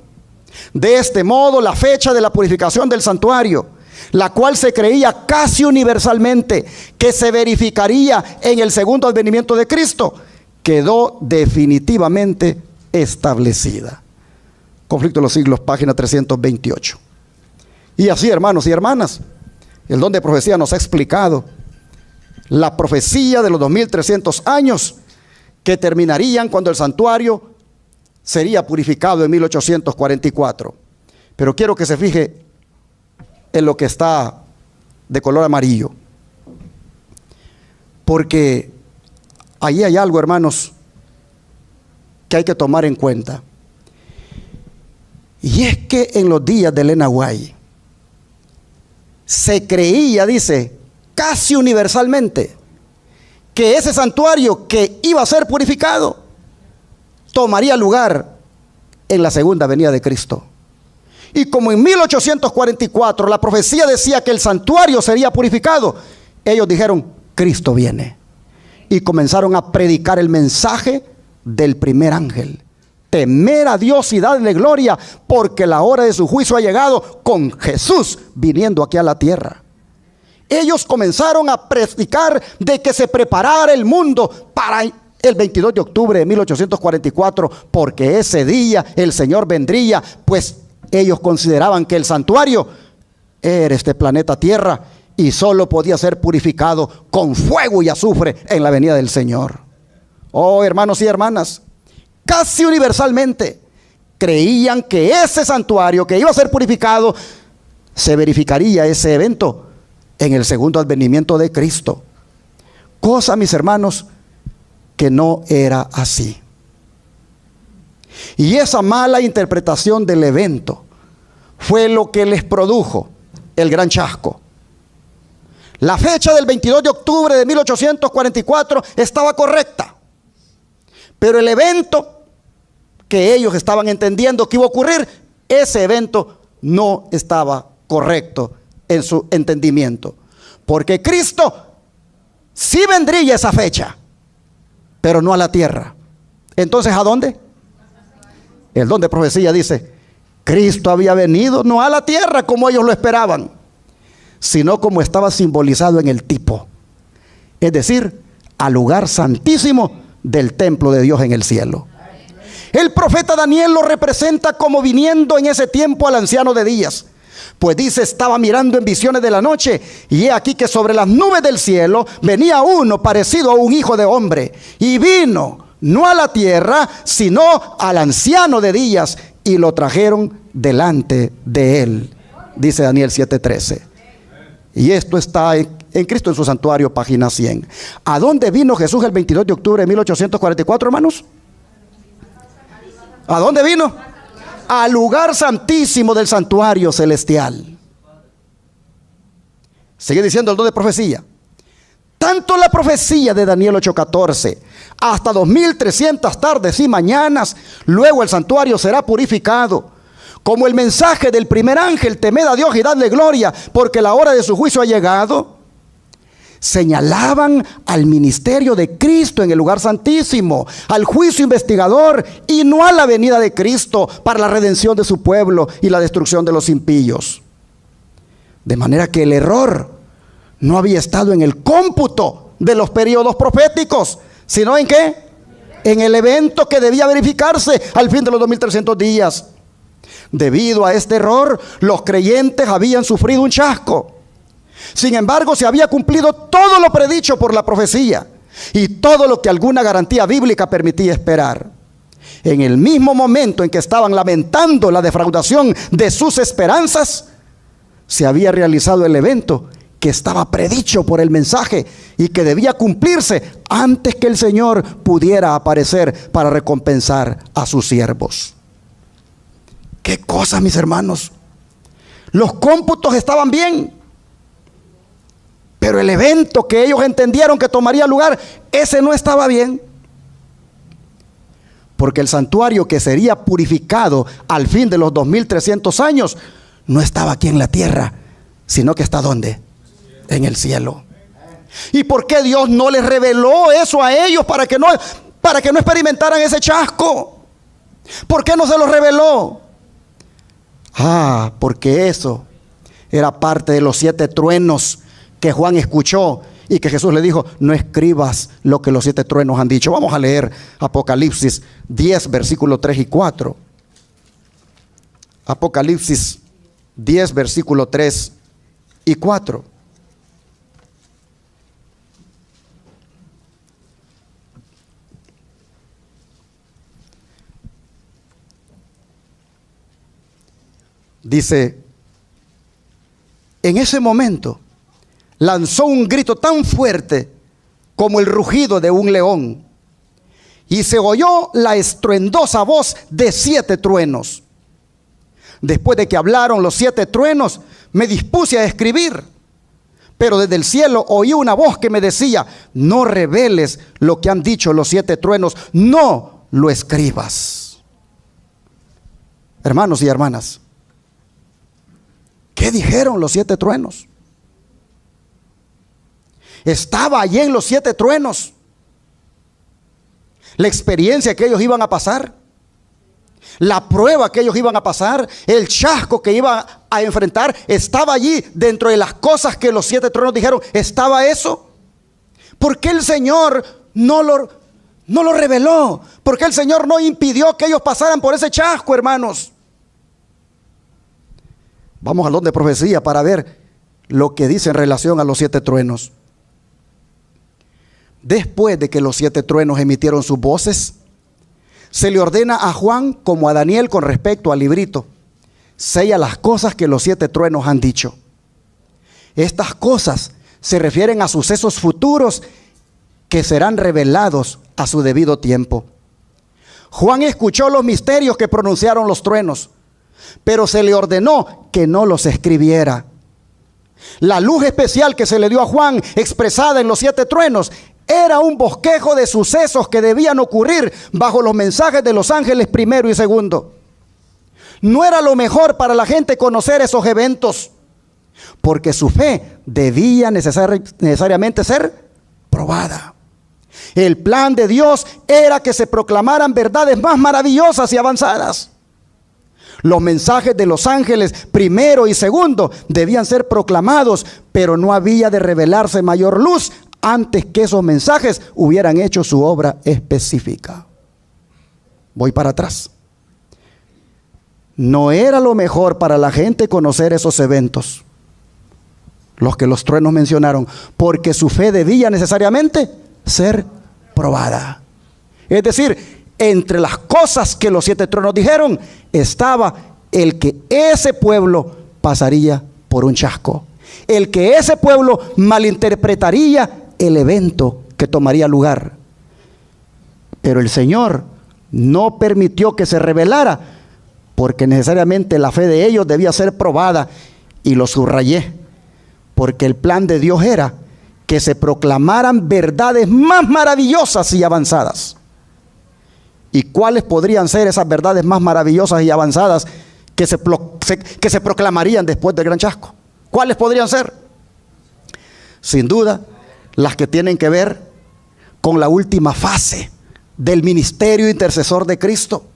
De este modo, la fecha de la purificación del santuario, la cual se creía casi universalmente que se verificaría en el segundo advenimiento de Cristo, quedó definitivamente establecida. Conflicto de los siglos, página 328. Y así, hermanos y hermanas, el don de profecía nos ha explicado la profecía de los 2300 años que terminarían cuando el santuario sería purificado en 1844. Pero quiero que se fije en lo que está de color amarillo, porque ahí hay algo, hermanos, que hay que tomar en cuenta. Y es que en los días de Elena White se creía, dice, casi universalmente, que ese santuario que iba a ser purificado tomaría lugar en la segunda venida de Cristo. Y como en 1844 la profecía decía que el santuario sería purificado, ellos dijeron, Cristo viene. Y comenzaron a predicar el mensaje del primer ángel: temer a Dios y darle gloria, porque la hora de su juicio ha llegado, con Jesús viniendo aquí a la tierra. Ellos comenzaron a predicar de que se preparara el mundo para el 22 de octubre de 1844, porque ese día el Señor vendría, pues ellos consideraban que el santuario era este planeta Tierra y solo podía ser purificado con fuego y azufre en la venida del Señor. Oh, hermanos y hermanas, casi universalmente creían que ese santuario que iba a ser purificado, se verificaría ese evento en el segundo advenimiento de Cristo. Cosa, mis hermanos, que no era así. Y esa mala interpretación del evento fue lo que les produjo el gran chasco. La fecha del 22 de octubre de 1844 estaba correcta, pero el evento que ellos estaban entendiendo que iba a ocurrir, ese evento no estaba correcto en su entendimiento, porque Cristo sí vendría esa fecha, pero no a la tierra. Entonces, ¿a dónde? El don de profecía dice, Cristo había venido no a la tierra como ellos lo esperaban, sino como estaba simbolizado en el tipo, es decir, al lugar santísimo del templo de Dios en el cielo. El profeta Daniel lo representa como viniendo en ese tiempo al anciano de días. Pues dice, estaba mirando en visiones de la noche, y he aquí que sobre las nubes del cielo venía uno parecido a un hijo de hombre, y vino no a la tierra, sino al anciano de días, y lo trajeron delante de él. Dice Daniel 7:13. Y esto está en Cristo en su santuario, página 100. ¿A dónde vino Jesús el 22 de octubre de 1844, hermanos? ¿A dónde vino? Al lugar santísimo del santuario celestial. Sigue diciendo el don de profecía. Tanto la profecía de Daniel 8:14 hasta 2300 tardes y mañanas, luego el santuario será purificado, como el mensaje del primer ángel, temed a Dios y dadle gloria, porque la hora de su juicio ha llegado, señalaban al ministerio de Cristo en el lugar santísimo, al juicio investigador y no a la venida de Cristo para la redención de su pueblo y la destrucción de los impíos. De manera que el error no había estado en el cómputo de los periodos proféticos, sino ¿en qué? En el evento que debía verificarse al fin de los 2300 días. Debido a este error, los creyentes habían sufrido un chasco. Sin embargo, se había cumplido todo lo predicho por la profecía y todo lo que alguna garantía bíblica permitía esperar. En el mismo momento en que estaban lamentando la defraudación de sus esperanzas, se había realizado el evento que estaba predicho por el mensaje y que debía cumplirse antes que el Señor pudiera aparecer para recompensar a sus siervos. ¿Qué cosa, mis hermanos? Los cómputos estaban bien, pero el evento que ellos entendieron que tomaría lugar, ese no estaba bien. Porque el santuario que sería purificado al fin de los 2300 años no estaba aquí en la tierra, sino que está ¿dónde? En el cielo. ¿Y por qué Dios no les reveló eso a ellos para que no experimentaran ese chasco? ¿Por qué no se los reveló? Porque eso era parte de los 7 truenos que Juan escuchó y que Jesús le dijo: no escribas lo que los 7 truenos han dicho. Vamos a leer Apocalipsis 10, versículo 3 y 4. Apocalipsis 10, versículo 3 y 4. Dice: en ese momento lanzó un grito tan fuerte como el rugido de un león, y se oyó la estruendosa voz de 7 truenos. Después de que hablaron los 7 truenos, me dispuse a escribir, pero desde el cielo oí una voz que me decía: no reveles lo que han dicho los 7 truenos, no lo escribas. Hermanos y hermanas, ¿qué dijeron los 7 truenos? Estaba allí en los 7 truenos la experiencia que ellos iban a pasar, la prueba que ellos iban a pasar, el chasco que iban a enfrentar. Estaba allí dentro de las cosas que los 7 truenos dijeron. ¿Estaba eso? ¿Por qué el Señor no lo reveló? ¿Por qué el Señor no impidió que ellos pasaran por ese chasco, hermanos? Vamos al don de profecía para ver lo que dice en relación a los 7 truenos. Después de que los 7 truenos emitieron sus voces, se le ordena a Juan como a Daniel con respecto al librito: sella las cosas que los 7 truenos han dicho. Estas cosas se refieren a sucesos futuros que serán revelados a su debido tiempo. Juan escuchó los misterios que pronunciaron los truenos, pero se le ordenó que no los escribiera. La luz especial que se le dio a Juan, expresada en los 7 truenos, era un bosquejo de sucesos que debían ocurrir bajo los mensajes de los ángeles primero y segundo. No era lo mejor para la gente conocer esos eventos, porque su fe debía necesariamente ser probada. El plan de Dios era que se proclamaran verdades más maravillosas y avanzadas. Los mensajes de los ángeles primero y segundo debían ser proclamados, pero no había de revelarse mayor luz antes que esos mensajes hubieran hecho su obra específica. Voy para atrás. No era lo mejor para la gente conocer esos eventos, los que los truenos mencionaron, porque su fe debía necesariamente ser probada. Es decir, entre las cosas que los 7 truenos dijeron estaba el que ese pueblo pasaría por un chasco, el que ese pueblo malinterpretaría el evento que tomaría lugar. Pero el Señor no permitió que se revelara, porque necesariamente la fe de ellos debía ser probada, y lo subrayé, porque el plan de Dios era que se proclamaran verdades más maravillosas y avanzadas. ¿Y cuáles podrían ser esas verdades más maravillosas y avanzadas que se proclamarían después del gran chasco? ¿Cuáles podrían ser? Sin duda, las que tienen que ver con la última fase del ministerio intercesor de Cristo.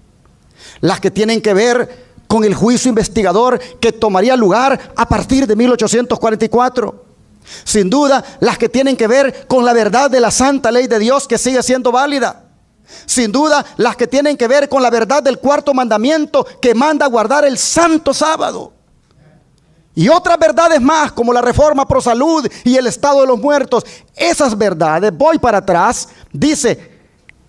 Las que tienen que ver con el juicio investigador que tomaría lugar a partir de 1844. Sin duda, las que tienen que ver con la verdad de la santa ley de Dios que sigue siendo válida. Sin duda, las que tienen que ver con la verdad del cuarto mandamiento que manda guardar el santo sábado. Y otras verdades más, como la reforma pro salud y el estado de los muertos. Esas verdades, voy para atrás, dice,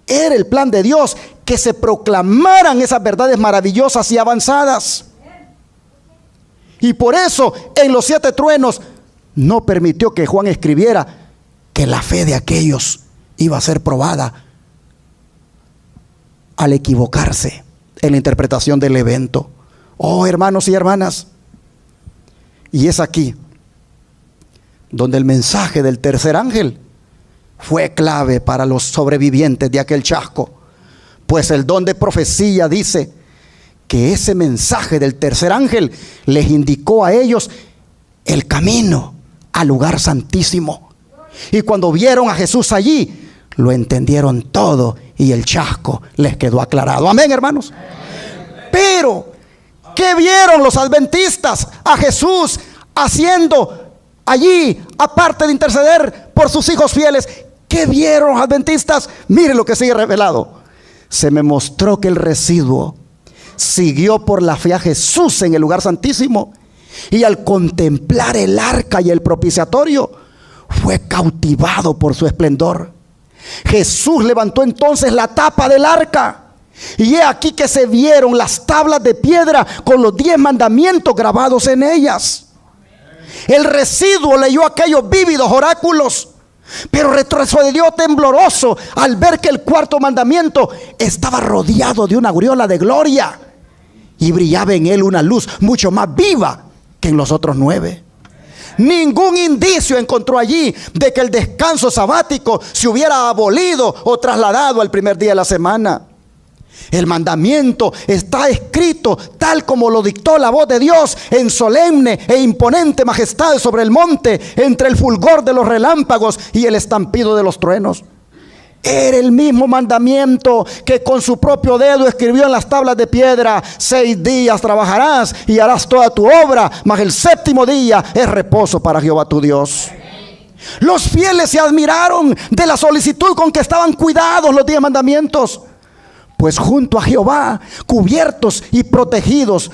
era el plan de Dios que se proclamaran esas verdades maravillosas y avanzadas. Y por eso, en los 7 truenos, no permitió que Juan escribiera que la fe de aquellos iba a ser probada al equivocarse en la interpretación del evento. Oh, hermanos y hermanas, y es aquí donde el mensaje del tercer ángel fue clave para los sobrevivientes de aquel chasco, pues el don de profecía dice que ese mensaje del tercer ángel les indicó a ellos el camino al lugar santísimo. Y cuando vieron a Jesús allí, lo entendieron todo y el chasco les quedó aclarado. Amén, hermanos. Pero, ¿qué vieron los adventistas a Jesús haciendo allí, aparte de interceder por sus hijos fieles? ¿Qué vieron los adventistas? Miren lo que sigue revelado. Se me mostró que el residuo siguió por la fe a Jesús en el lugar santísimo, y al contemplar el arca y el propiciatorio, fue cautivado por su esplendor. Jesús levantó entonces la tapa del arca, y he aquí que se vieron las tablas de piedra con los 10 mandamientos grabados en ellas. El residuo leyó aquellos vívidos oráculos, pero retrocedió tembloroso al ver que el cuarto mandamiento estaba rodeado de una aureola de gloria, y brillaba en él una luz mucho más viva que en los otros 9. Ningún indicio encontró allí de que el descanso sabático se hubiera abolido o trasladado al primer día de la semana. El mandamiento está escrito tal como lo dictó la voz de Dios en solemne e imponente majestad sobre el monte, entre el fulgor de los relámpagos y el estampido de los truenos. Era el mismo mandamiento que con su propio dedo escribió en las tablas de piedra: 6 días trabajarás y harás toda tu obra, mas el 7º día es reposo para Jehová tu Dios. Los fieles se admiraron de la solicitud con que estaban cuidados los 10 mandamientos, pues junto a Jehová, cubiertos y protegidos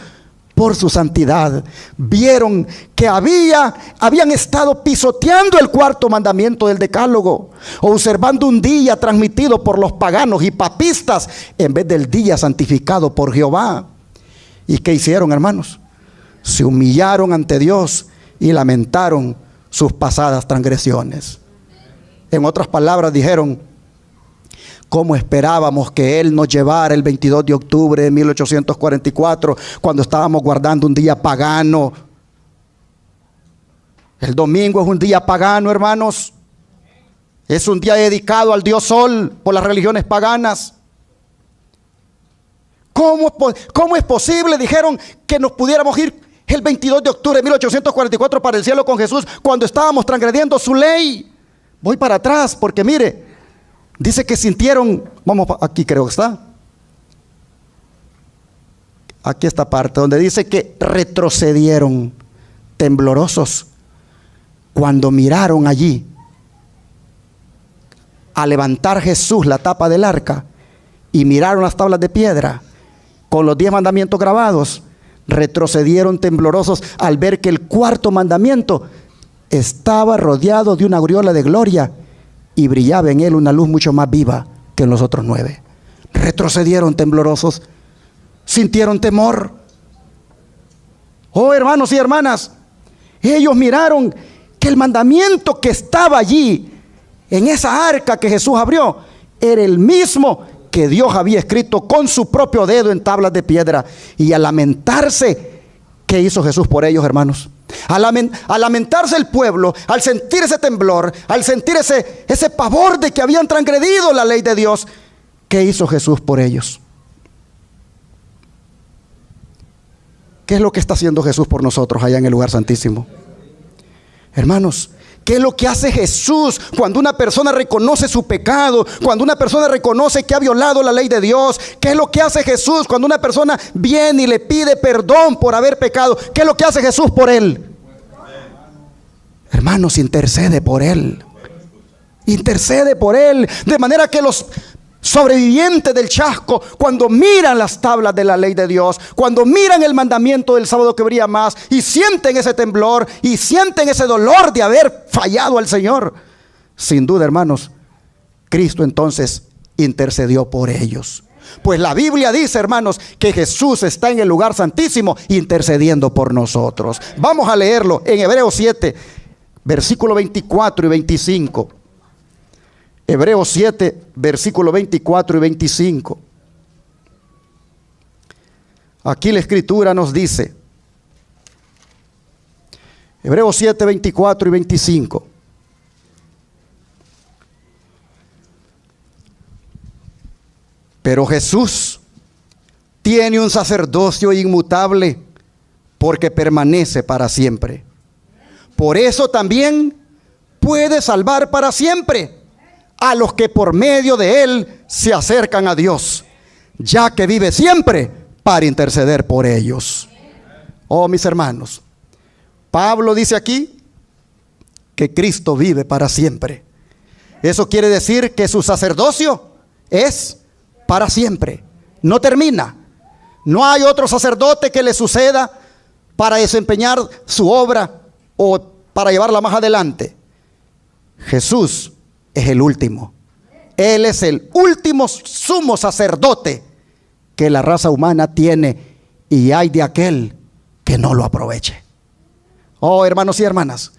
por su santidad, vieron que habían estado pisoteando el cuarto mandamiento del decálogo, observando un día transmitido por los paganos y papistas en vez del día santificado por Jehová. ¿Y qué hicieron, hermanos? Se humillaron ante Dios y lamentaron sus pasadas transgresiones. En otras palabras, dijeron: ¿cómo esperábamos que Él nos llevara el 22 de octubre de 1844 cuando estábamos guardando un día pagano? El domingo es un día pagano, hermanos. Es un día dedicado al dios Sol por las religiones paganas. ¿Cómo es posible, dijeron, que nos pudiéramos ir el 22 de octubre de 1844 para el cielo con Jesús cuando estábamos transgrediendo su ley? Voy para atrás porque mire, dice que sintieron, vamos aquí, creo que está. Aquí esta parte donde dice que retrocedieron temblorosos cuando miraron allí a levantar Jesús la tapa del arca y miraron las tablas de piedra con los 10 mandamientos grabados. Retrocedieron temblorosos al ver que el cuarto mandamiento estaba rodeado de una aureola de gloria y brillaba en él una luz mucho más viva que en los otros 9. Retrocedieron temblorosos, sintieron temor. Oh, hermanos y hermanas, ellos miraron que el mandamiento que estaba allí en esa arca que Jesús abrió era el mismo que Dios había escrito con su propio dedo en tablas de piedra. Y al lamentarse, ¿qué hizo Jesús por ellos, hermanos? Al lamentarse el pueblo, al sentir ese temblor, al sentir ese pavor de que habían transgredido la ley de Dios, ¿qué hizo Jesús por ellos? ¿Qué es lo que está haciendo Jesús por nosotros allá en el lugar santísimo? Hermanos, ¿qué es lo que hace Jesús cuando una persona reconoce su pecado? Cuando una persona reconoce que ha violado la ley de Dios. ¿Qué es lo que hace Jesús cuando una persona viene y le pide perdón por haber pecado? ¿Qué es lo que hace Jesús por él? Hermanos, intercede por él. Intercede por él. De manera que los sobrevivientes del chasco, cuando miran las tablas de la ley de Dios, cuando miran el mandamiento del sábado que brilla más, y sienten ese temblor, y sienten ese dolor de haber fallado al Señor, sin duda, hermanos, Cristo entonces intercedió por ellos. Pues la Biblia dice, hermanos, que Jesús está en el lugar santísimo intercediendo por nosotros. Vamos a leerlo en Hebreos 7, versículo 24 y 25. Hebreos 7, versículo 24 y 25. Aquí la Escritura nos dice, Hebreos 7, 24 y 25. Pero Jesús tiene un sacerdocio inmutable porque permanece para siempre. Por eso también puede salvar para siempre a los que por medio de él se acercan a Dios, ya que vive siempre para interceder por ellos. Oh, mis hermanos, Pablo dice aquí que Cristo vive para siempre. Eso quiere decir que su sacerdocio es para siempre, no termina. No hay otro sacerdote que le suceda para desempeñar su obra o para llevarla más adelante. Jesús es el último. Él es el último sumo sacerdote que la raza humana tiene, y hay de aquel que no lo aproveche. Oh, hermanos y hermanas,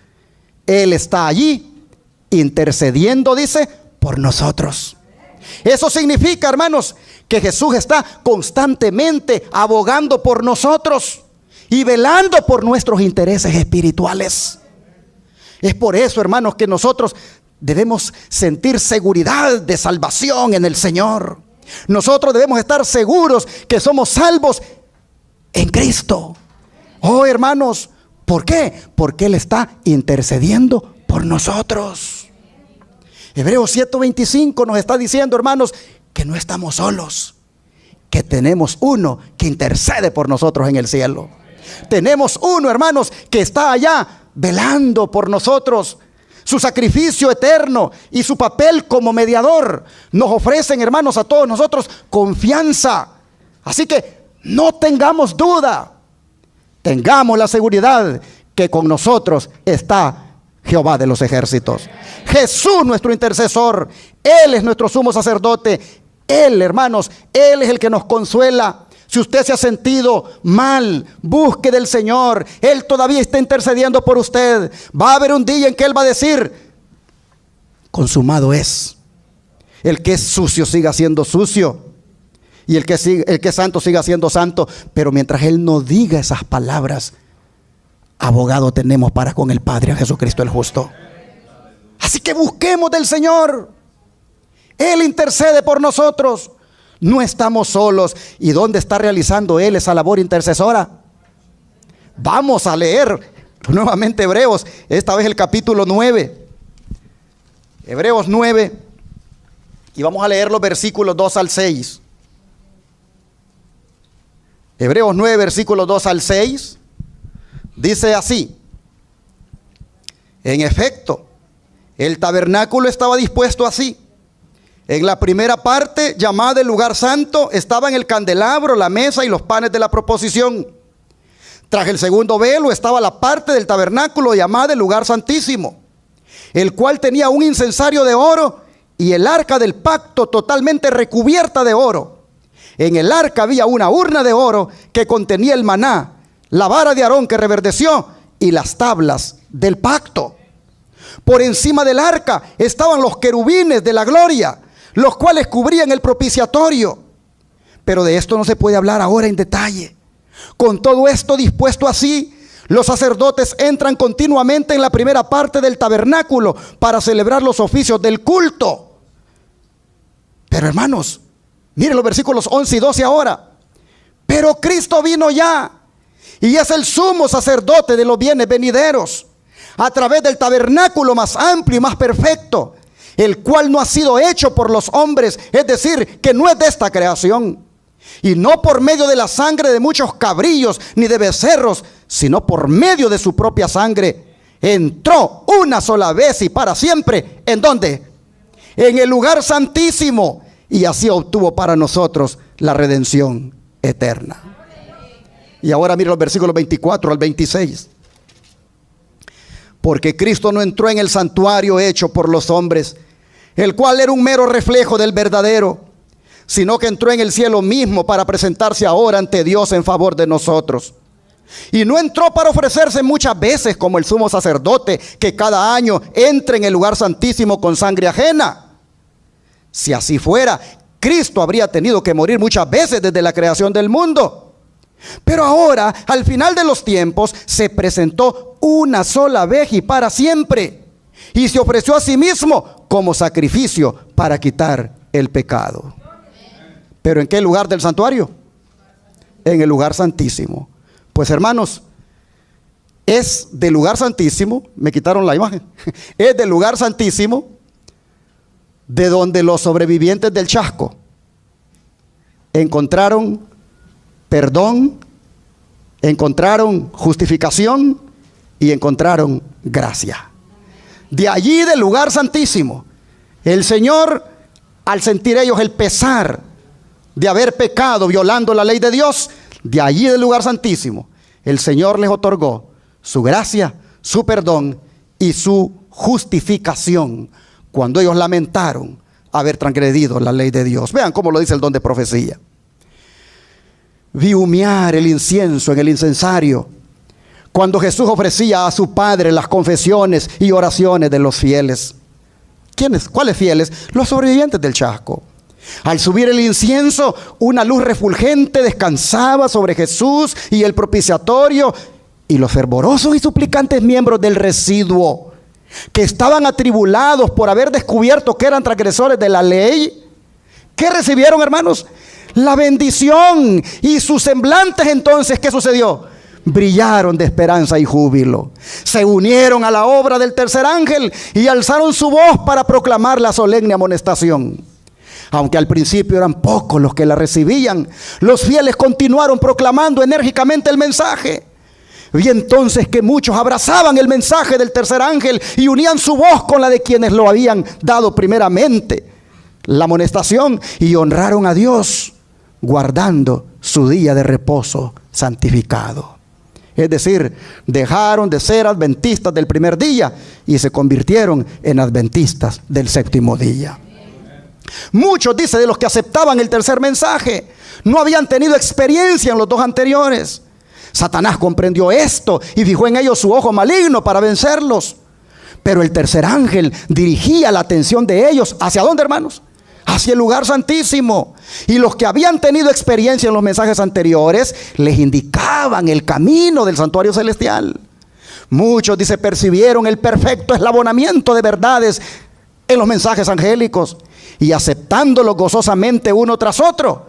Él está allí intercediendo, dice, por nosotros. Eso significa, hermanos, que Jesús está constantemente abogando por nosotros y velando por nuestros intereses espirituales. Es por eso, hermanos, que nosotros debemos sentir seguridad de salvación en el Señor. Nosotros debemos estar seguros que somos salvos en Cristo. Oh, hermanos, ¿por qué? Porque Él está intercediendo por nosotros. Hebreos 7:25 nos está diciendo, hermanos, que no estamos solos, que tenemos uno que intercede por nosotros en el cielo. Tenemos uno, hermanos, que está allá velando por nosotros. Su sacrificio eterno y su papel como mediador nos ofrecen, hermanos, a todos nosotros confianza. Así que no tengamos duda, tengamos la seguridad que con nosotros está Jehová de los ejércitos. Jesús, nuestro intercesor, Él es nuestro sumo sacerdote. Él, hermanos, Él es el que nos consuela. Si usted se ha sentido mal, busque del Señor. Él todavía está intercediendo por usted. Va a haber un día en que Él va a decir, consumado es. El que es sucio siga siendo sucio, y el que es santo siga siendo santo. Pero mientras Él no diga esas palabras, abogado tenemos para con el Padre, a Jesucristo el justo. Así que busquemos del Señor. Él intercede por nosotros. No estamos solos. ¿Y dónde está realizando Él esa labor intercesora? Vamos a leer nuevamente Hebreos, esta vez el capítulo 9. Hebreos 9, y vamos a leer los versículos 2 al 6. Hebreos 9, versículos 2 al 6. Dice así: en efecto, el tabernáculo estaba dispuesto así. En la primera parte, llamada el lugar santo, estaban el candelabro, la mesa y los panes de la proposición. Tras el segundo velo estaba la parte del tabernáculo llamada el lugar santísimo, el cual tenía un incensario de oro y el arca del pacto totalmente recubierta de oro. En el arca había una urna de oro que contenía el maná, la vara de Aarón que reverdeció y las tablas del pacto. Por encima del arca estaban los querubines de la gloria, los cuales cubrían el propiciatorio. Pero de esto no se puede hablar ahora en detalle. Con todo esto dispuesto así, los sacerdotes entran continuamente en la primera parte del tabernáculo para celebrar los oficios del culto. Pero hermanos, miren los versículos 11 y 12 ahora. Pero Cristo vino ya y es el sumo sacerdote de los bienes venideros, a través del tabernáculo más amplio y más perfecto, el cual no ha sido hecho por los hombres, es decir, que no es de esta creación, y no por medio de la sangre de muchos cabrillos ni de becerros, sino por medio de su propia sangre. Entró una sola vez y para siempre. ¿En dónde? En el lugar santísimo, y así obtuvo para nosotros la redención eterna. Y ahora mira los versículos 24 al 26. Porque Cristo no entró en el santuario hecho por los hombres, el cual era un mero reflejo del verdadero, sino que entró en el cielo mismo para presentarse ahora ante Dios en favor de nosotros. Y no entró para ofrecerse muchas veces como el sumo sacerdote que cada año entra en el lugar santísimo con sangre ajena. Si así fuera, Cristo habría tenido que morir muchas veces desde la creación del mundo. Pero ahora, al final de los tiempos, se presentó una sola vez y para siempre, y se ofreció a sí mismo como sacrificio para quitar el pecado. ¿Pero en qué lugar del santuario? En el lugar santísimo. Pues hermanos, es del lugar santísimo, me quitaron la imagen, es del lugar santísimo de donde los sobrevivientes del chasco encontraron perdón, encontraron justificación y encontraron gracia. De allí, del lugar santísimo, el Señor, al sentir ellos el pesar de haber pecado violando la ley de Dios, de allí del lugar santísimo, el Señor les otorgó su gracia, su perdón y su justificación cuando ellos lamentaron haber transgredido la ley de Dios. Vean cómo lo dice el don de profecía. Vi humear el incienso en el incensario cuando Jesús ofrecía a su Padre las confesiones y oraciones de los fieles. ¿Quiénes? ¿Cuáles fieles? Los sobrevivientes del chasco. Al subir el incienso, una luz refulgente descansaba sobre Jesús y el propiciatorio, y los fervorosos y suplicantes miembros del residuo, que estaban atribulados por haber descubierto que eran transgresores de la ley, ¿qué recibieron, hermanos? La bendición. Y sus semblantes entonces, ¿qué sucedió? Brillaron de esperanza y júbilo. Se unieron a la obra del tercer ángel y alzaron su voz para proclamar la solemne amonestación. Aunque al principio eran pocos los que la recibían, los fieles continuaron proclamando enérgicamente el mensaje. Vi entonces que muchos abrazaban el mensaje del tercer ángel y unían su voz con la de quienes lo habían dado primeramente la amonestación, y honraron a Dios guardando su día de reposo santificado. Es decir, dejaron de ser adventistas del primer día y se convirtieron en adventistas del séptimo día. Muchos, dice, de los que aceptaban el tercer mensaje no habían tenido experiencia en los dos anteriores. Satanás comprendió esto y fijó en ellos su ojo maligno para vencerlos. Pero el tercer ángel dirigía la atención de ellos ¿hacia dónde, hermanos? Hacia el lugar santísimo. Y los que habían tenido experiencia en los mensajes anteriores les indicaban el camino del santuario celestial. Muchos, dice, percibieron el perfecto eslabonamiento de verdades en los mensajes angélicos, y aceptándolo gozosamente uno tras otro,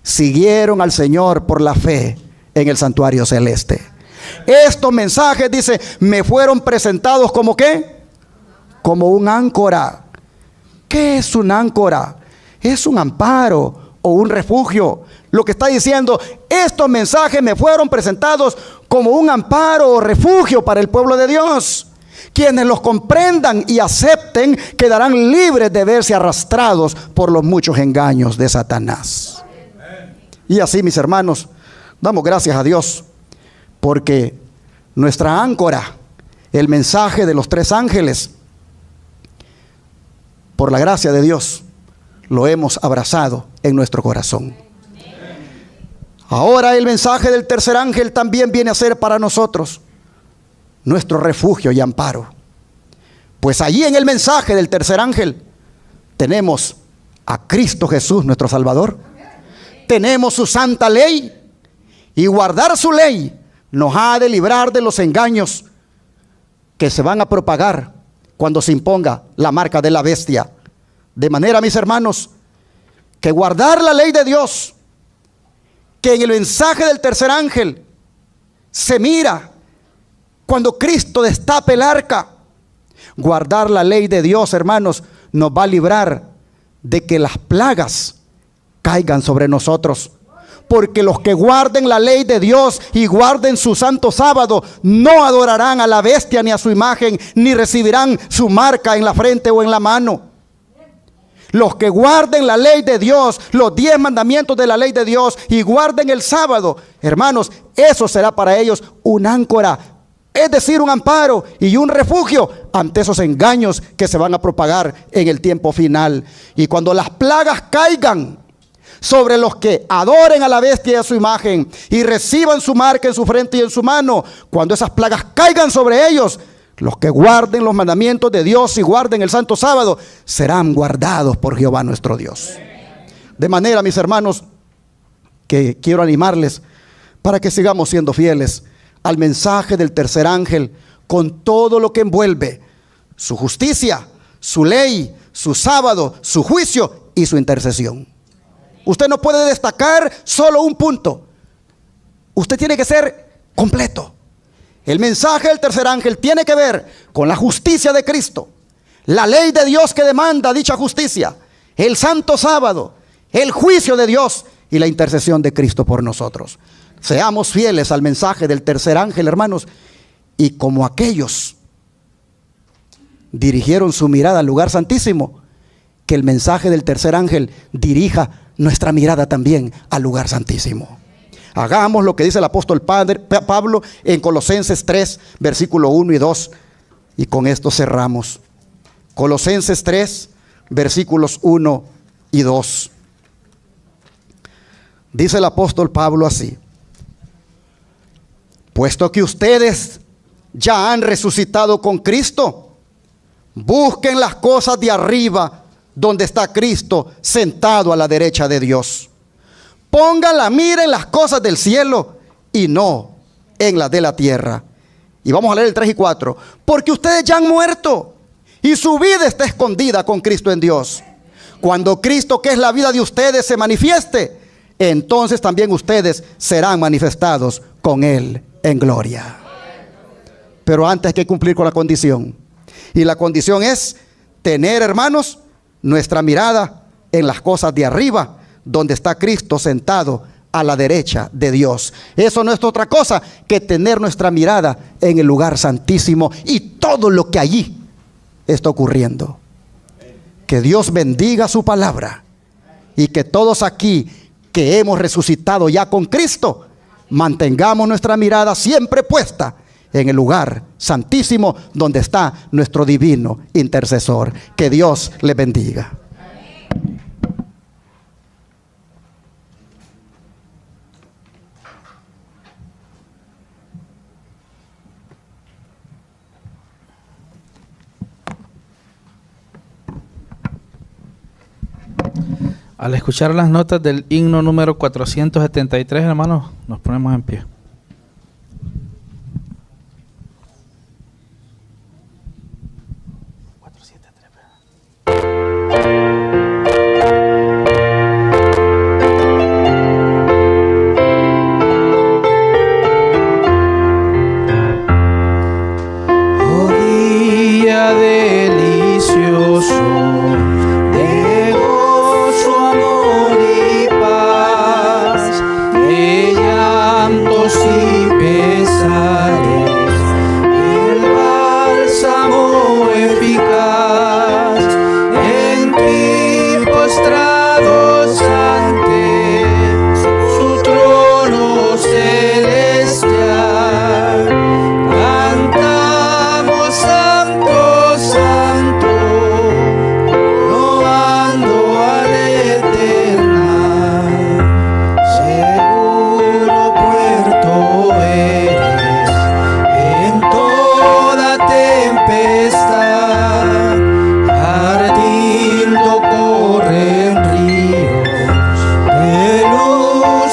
siguieron al Señor por la fe en el santuario celeste. Estos mensajes, dice, me fueron presentados como ¿qué? Como un áncora. ¿Qué es un áncora? Es un amparo o un refugio. Lo que está diciendo, estos mensajes me fueron presentados como un amparo o refugio para el pueblo de Dios. Quienes los comprendan y acepten quedarán libres de verse arrastrados por los muchos engaños de Satanás. Y así, mis hermanos, damos gracias a Dios porque nuestra áncora, el mensaje de los tres ángeles, por la gracia de Dios, lo hemos abrazado en nuestro corazón. Ahora el mensaje del tercer ángel también viene a ser para nosotros nuestro refugio y amparo. Pues allí en el mensaje del tercer ángel tenemos a Cristo Jesús nuestro Salvador. Tenemos su santa ley, y guardar su ley nos ha de librar de los engaños que se van a propagar cuando se imponga la marca de la bestia. De manera, mis hermanos, que guardar la ley de Dios, que en el mensaje del tercer ángel se mira cuando Cristo destape el arca. Guardar la ley de Dios, hermanos, nos va a librar de que las plagas caigan sobre nosotros. Porque los que guarden la ley de Dios y guarden su santo sábado no adorarán a la bestia ni a su imagen, ni recibirán su marca en la frente o en la mano. Los que guarden la ley de Dios, los 10 mandamientos de la ley de Dios, y guarden el sábado, hermanos, eso será para ellos un áncora, es decir, un amparo y un refugio ante esos engaños que se van a propagar en el tiempo final. Y cuando las plagas caigan sobre los que adoren a la bestia y a su imagen y reciban su marca en su frente y en su mano, cuando esas plagas caigan sobre ellos, los que guarden los mandamientos de Dios y guarden el santo sábado serán guardados por Jehová nuestro Dios. De manera, mis hermanos, que quiero animarles para que sigamos siendo fieles al mensaje del tercer ángel, con todo lo que envuelve su justicia, su ley, su sábado, su juicio y su intercesión. Usted no puede destacar solo un punto. Usted tiene que ser completo. El mensaje del tercer ángel tiene que ver con la justicia de Cristo, la ley de Dios que demanda dicha justicia, el santo sábado, el juicio de Dios y la intercesión de Cristo por nosotros. Seamos fieles al mensaje del tercer ángel, hermanos, y como aquellos dirigieron su mirada al lugar santísimo, que el mensaje del tercer ángel dirija nuestra mirada también al lugar santísimo. Hagamos lo que dice el apóstol Pablo en Colosenses 3, versículo 1 y 2. Y con esto cerramos. Colosenses 3, versículos 1 y 2. Dice el apóstol Pablo así: puesto que ustedes ya han resucitado con Cristo, busquen las cosas de arriba, donde está Cristo sentado a la derecha de Dios. Pongan la mira en las cosas del cielo y no en las de la tierra. Y vamos a leer el 3 y 4. Porque ustedes ya han muerto y su vida está escondida con Cristo en Dios. Cuando Cristo, que es la vida de ustedes, se manifieste, entonces también ustedes serán manifestados con Él en gloria. Pero antes hay que cumplir con la condición. Y la condición es tener, hermanos, nuestra mirada en las cosas de arriba, donde está Cristo sentado a la derecha de Dios. Eso no es otra cosa que tener nuestra mirada en el lugar santísimo y todo lo que allí está ocurriendo. Que Dios bendiga su palabra y que todos aquí que hemos resucitado ya con Cristo, mantengamos nuestra mirada siempre puesta en el lugar santísimo donde está nuestro divino intercesor. Que Dios le bendiga.
Al escuchar las notas del himno número 473, hermanos, nos ponemos en pie.
Oh, día delicioso, de gozo, amor y paz, de llanto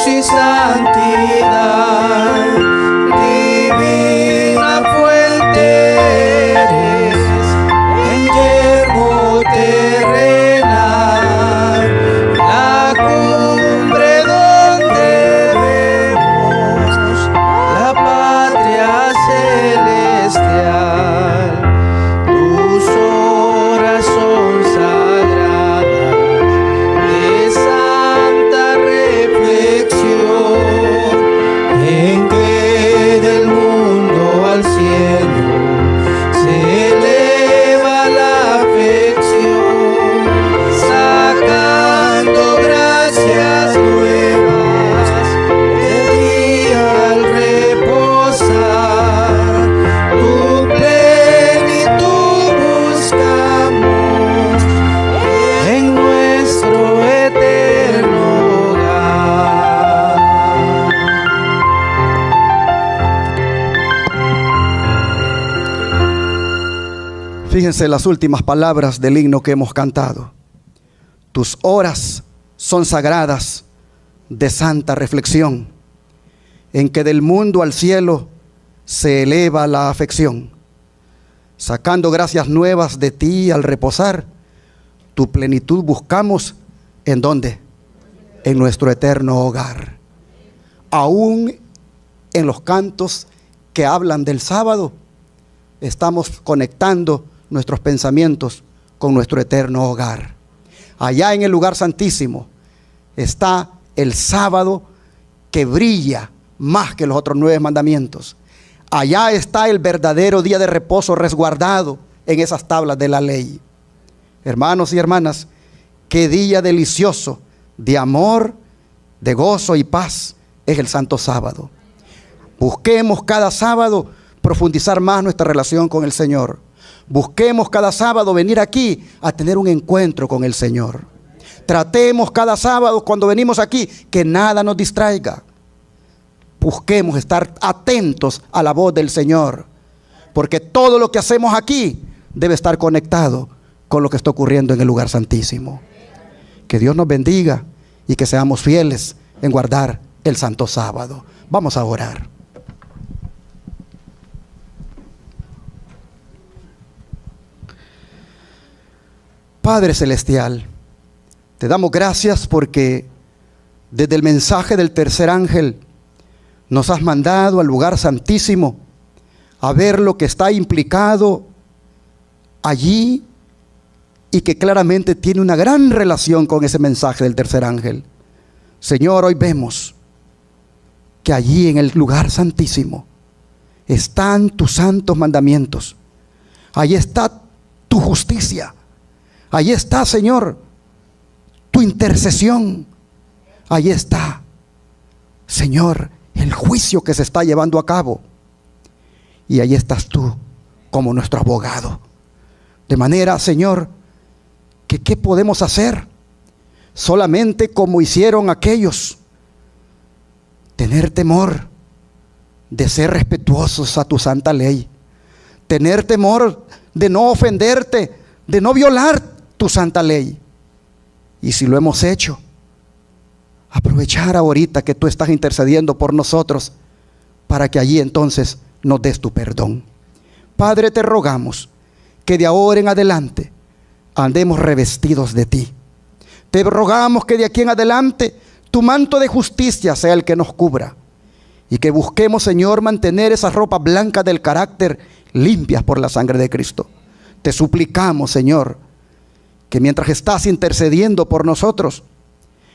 luz y santidad, divina fuente eres, en yermo terrenal, la cumbre donde vemos la patria celestial. Tus horas son sagradas de santa reflexión, en que del mundo al cielo se eleva la afección, sacando gracias nuevas del día al reposar. Tu plenitud buscamos en nuestro eterno hogar.
Fíjense las últimas palabras del himno que hemos cantado. Tus horas son sagradas de santa reflexión, en que del mundo al cielo se eleva la afección. Sacando gracias nuevas de ti al reposar, tu plenitud buscamos, ¿en dónde? En nuestro eterno hogar. Aún en los cantos que hablan del sábado, estamos conectando nuestros pensamientos con nuestro eterno hogar. Allá en el lugar santísimo está el sábado que brilla más que los otros 9 mandamientos. Allá está el verdadero día de reposo resguardado en esas tablas de la ley. Hermanos y hermanas, qué día delicioso de amor, de gozo y paz es el Santo Sábado. Busquemos cada sábado profundizar más nuestra relación con el Señor. Busquemos cada sábado venir aquí a tener un encuentro con el Señor. Tratemos cada sábado cuando venimos aquí que nada nos distraiga. Busquemos estar atentos a la voz del Señor, porque todo lo que hacemos aquí debe estar conectado con lo que está ocurriendo en el lugar santísimo. Que Dios nos bendiga y que seamos fieles en guardar el Santo Sábado. Vamos a orar. Padre Celestial, te damos gracias porque desde el mensaje del tercer ángel nos has mandado al lugar santísimo a ver lo que está implicado allí y que claramente tiene una gran relación con ese mensaje del tercer ángel. Señor, hoy vemos que allí en el lugar santísimo están tus santos mandamientos. Allí está tu justicia. Allí está, Señor, tu intercesión. Allí está, Señor, el juicio que se está llevando a cabo. Y allí estás tú como nuestro abogado. De manera, Señor, que ¿qué podemos hacer? Solamente como hicieron aquellos, tener temor de ser respetuosos a tu santa ley, tener temor de no ofenderte, de no violar tu santa ley. Y si lo hemos hecho, aprovechar ahorita que tú estás intercediendo por nosotros para que allí entonces nos des tu perdón. Padre, te rogamos que de ahora en adelante andemos revestidos de ti. Te rogamos que de aquí en adelante tu manto de justicia sea el que nos cubra y que busquemos, Señor, mantener esas ropas blancas del carácter limpias por la sangre de Cristo. Te suplicamos, Señor, que mientras estás intercediendo por nosotros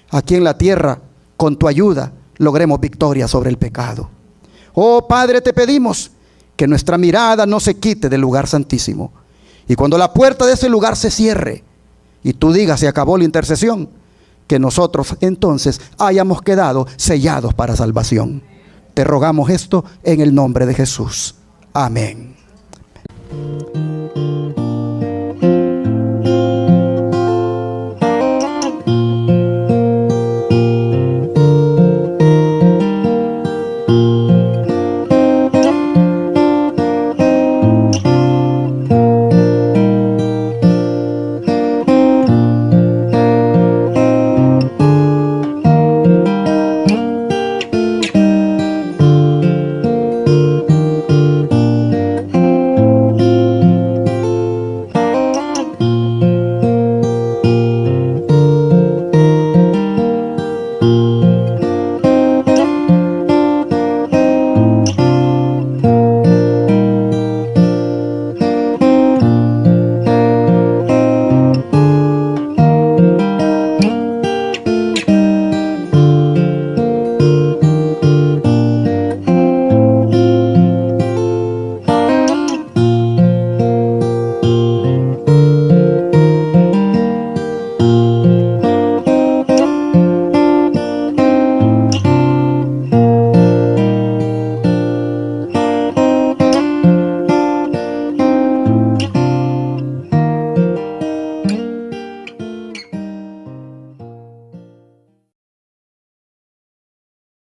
aquí en la tierra, con tu ayuda logremos victoria sobre el pecado. Oh Padre, te pedimos que nuestra mirada no se quite del lugar santísimo, y cuando la puerta de ese lugar se cierre y tú digas se acabó la intercesión, que nosotros entonces hayamos quedado sellados para salvación. Te rogamos esto en el nombre de Jesús. Amén.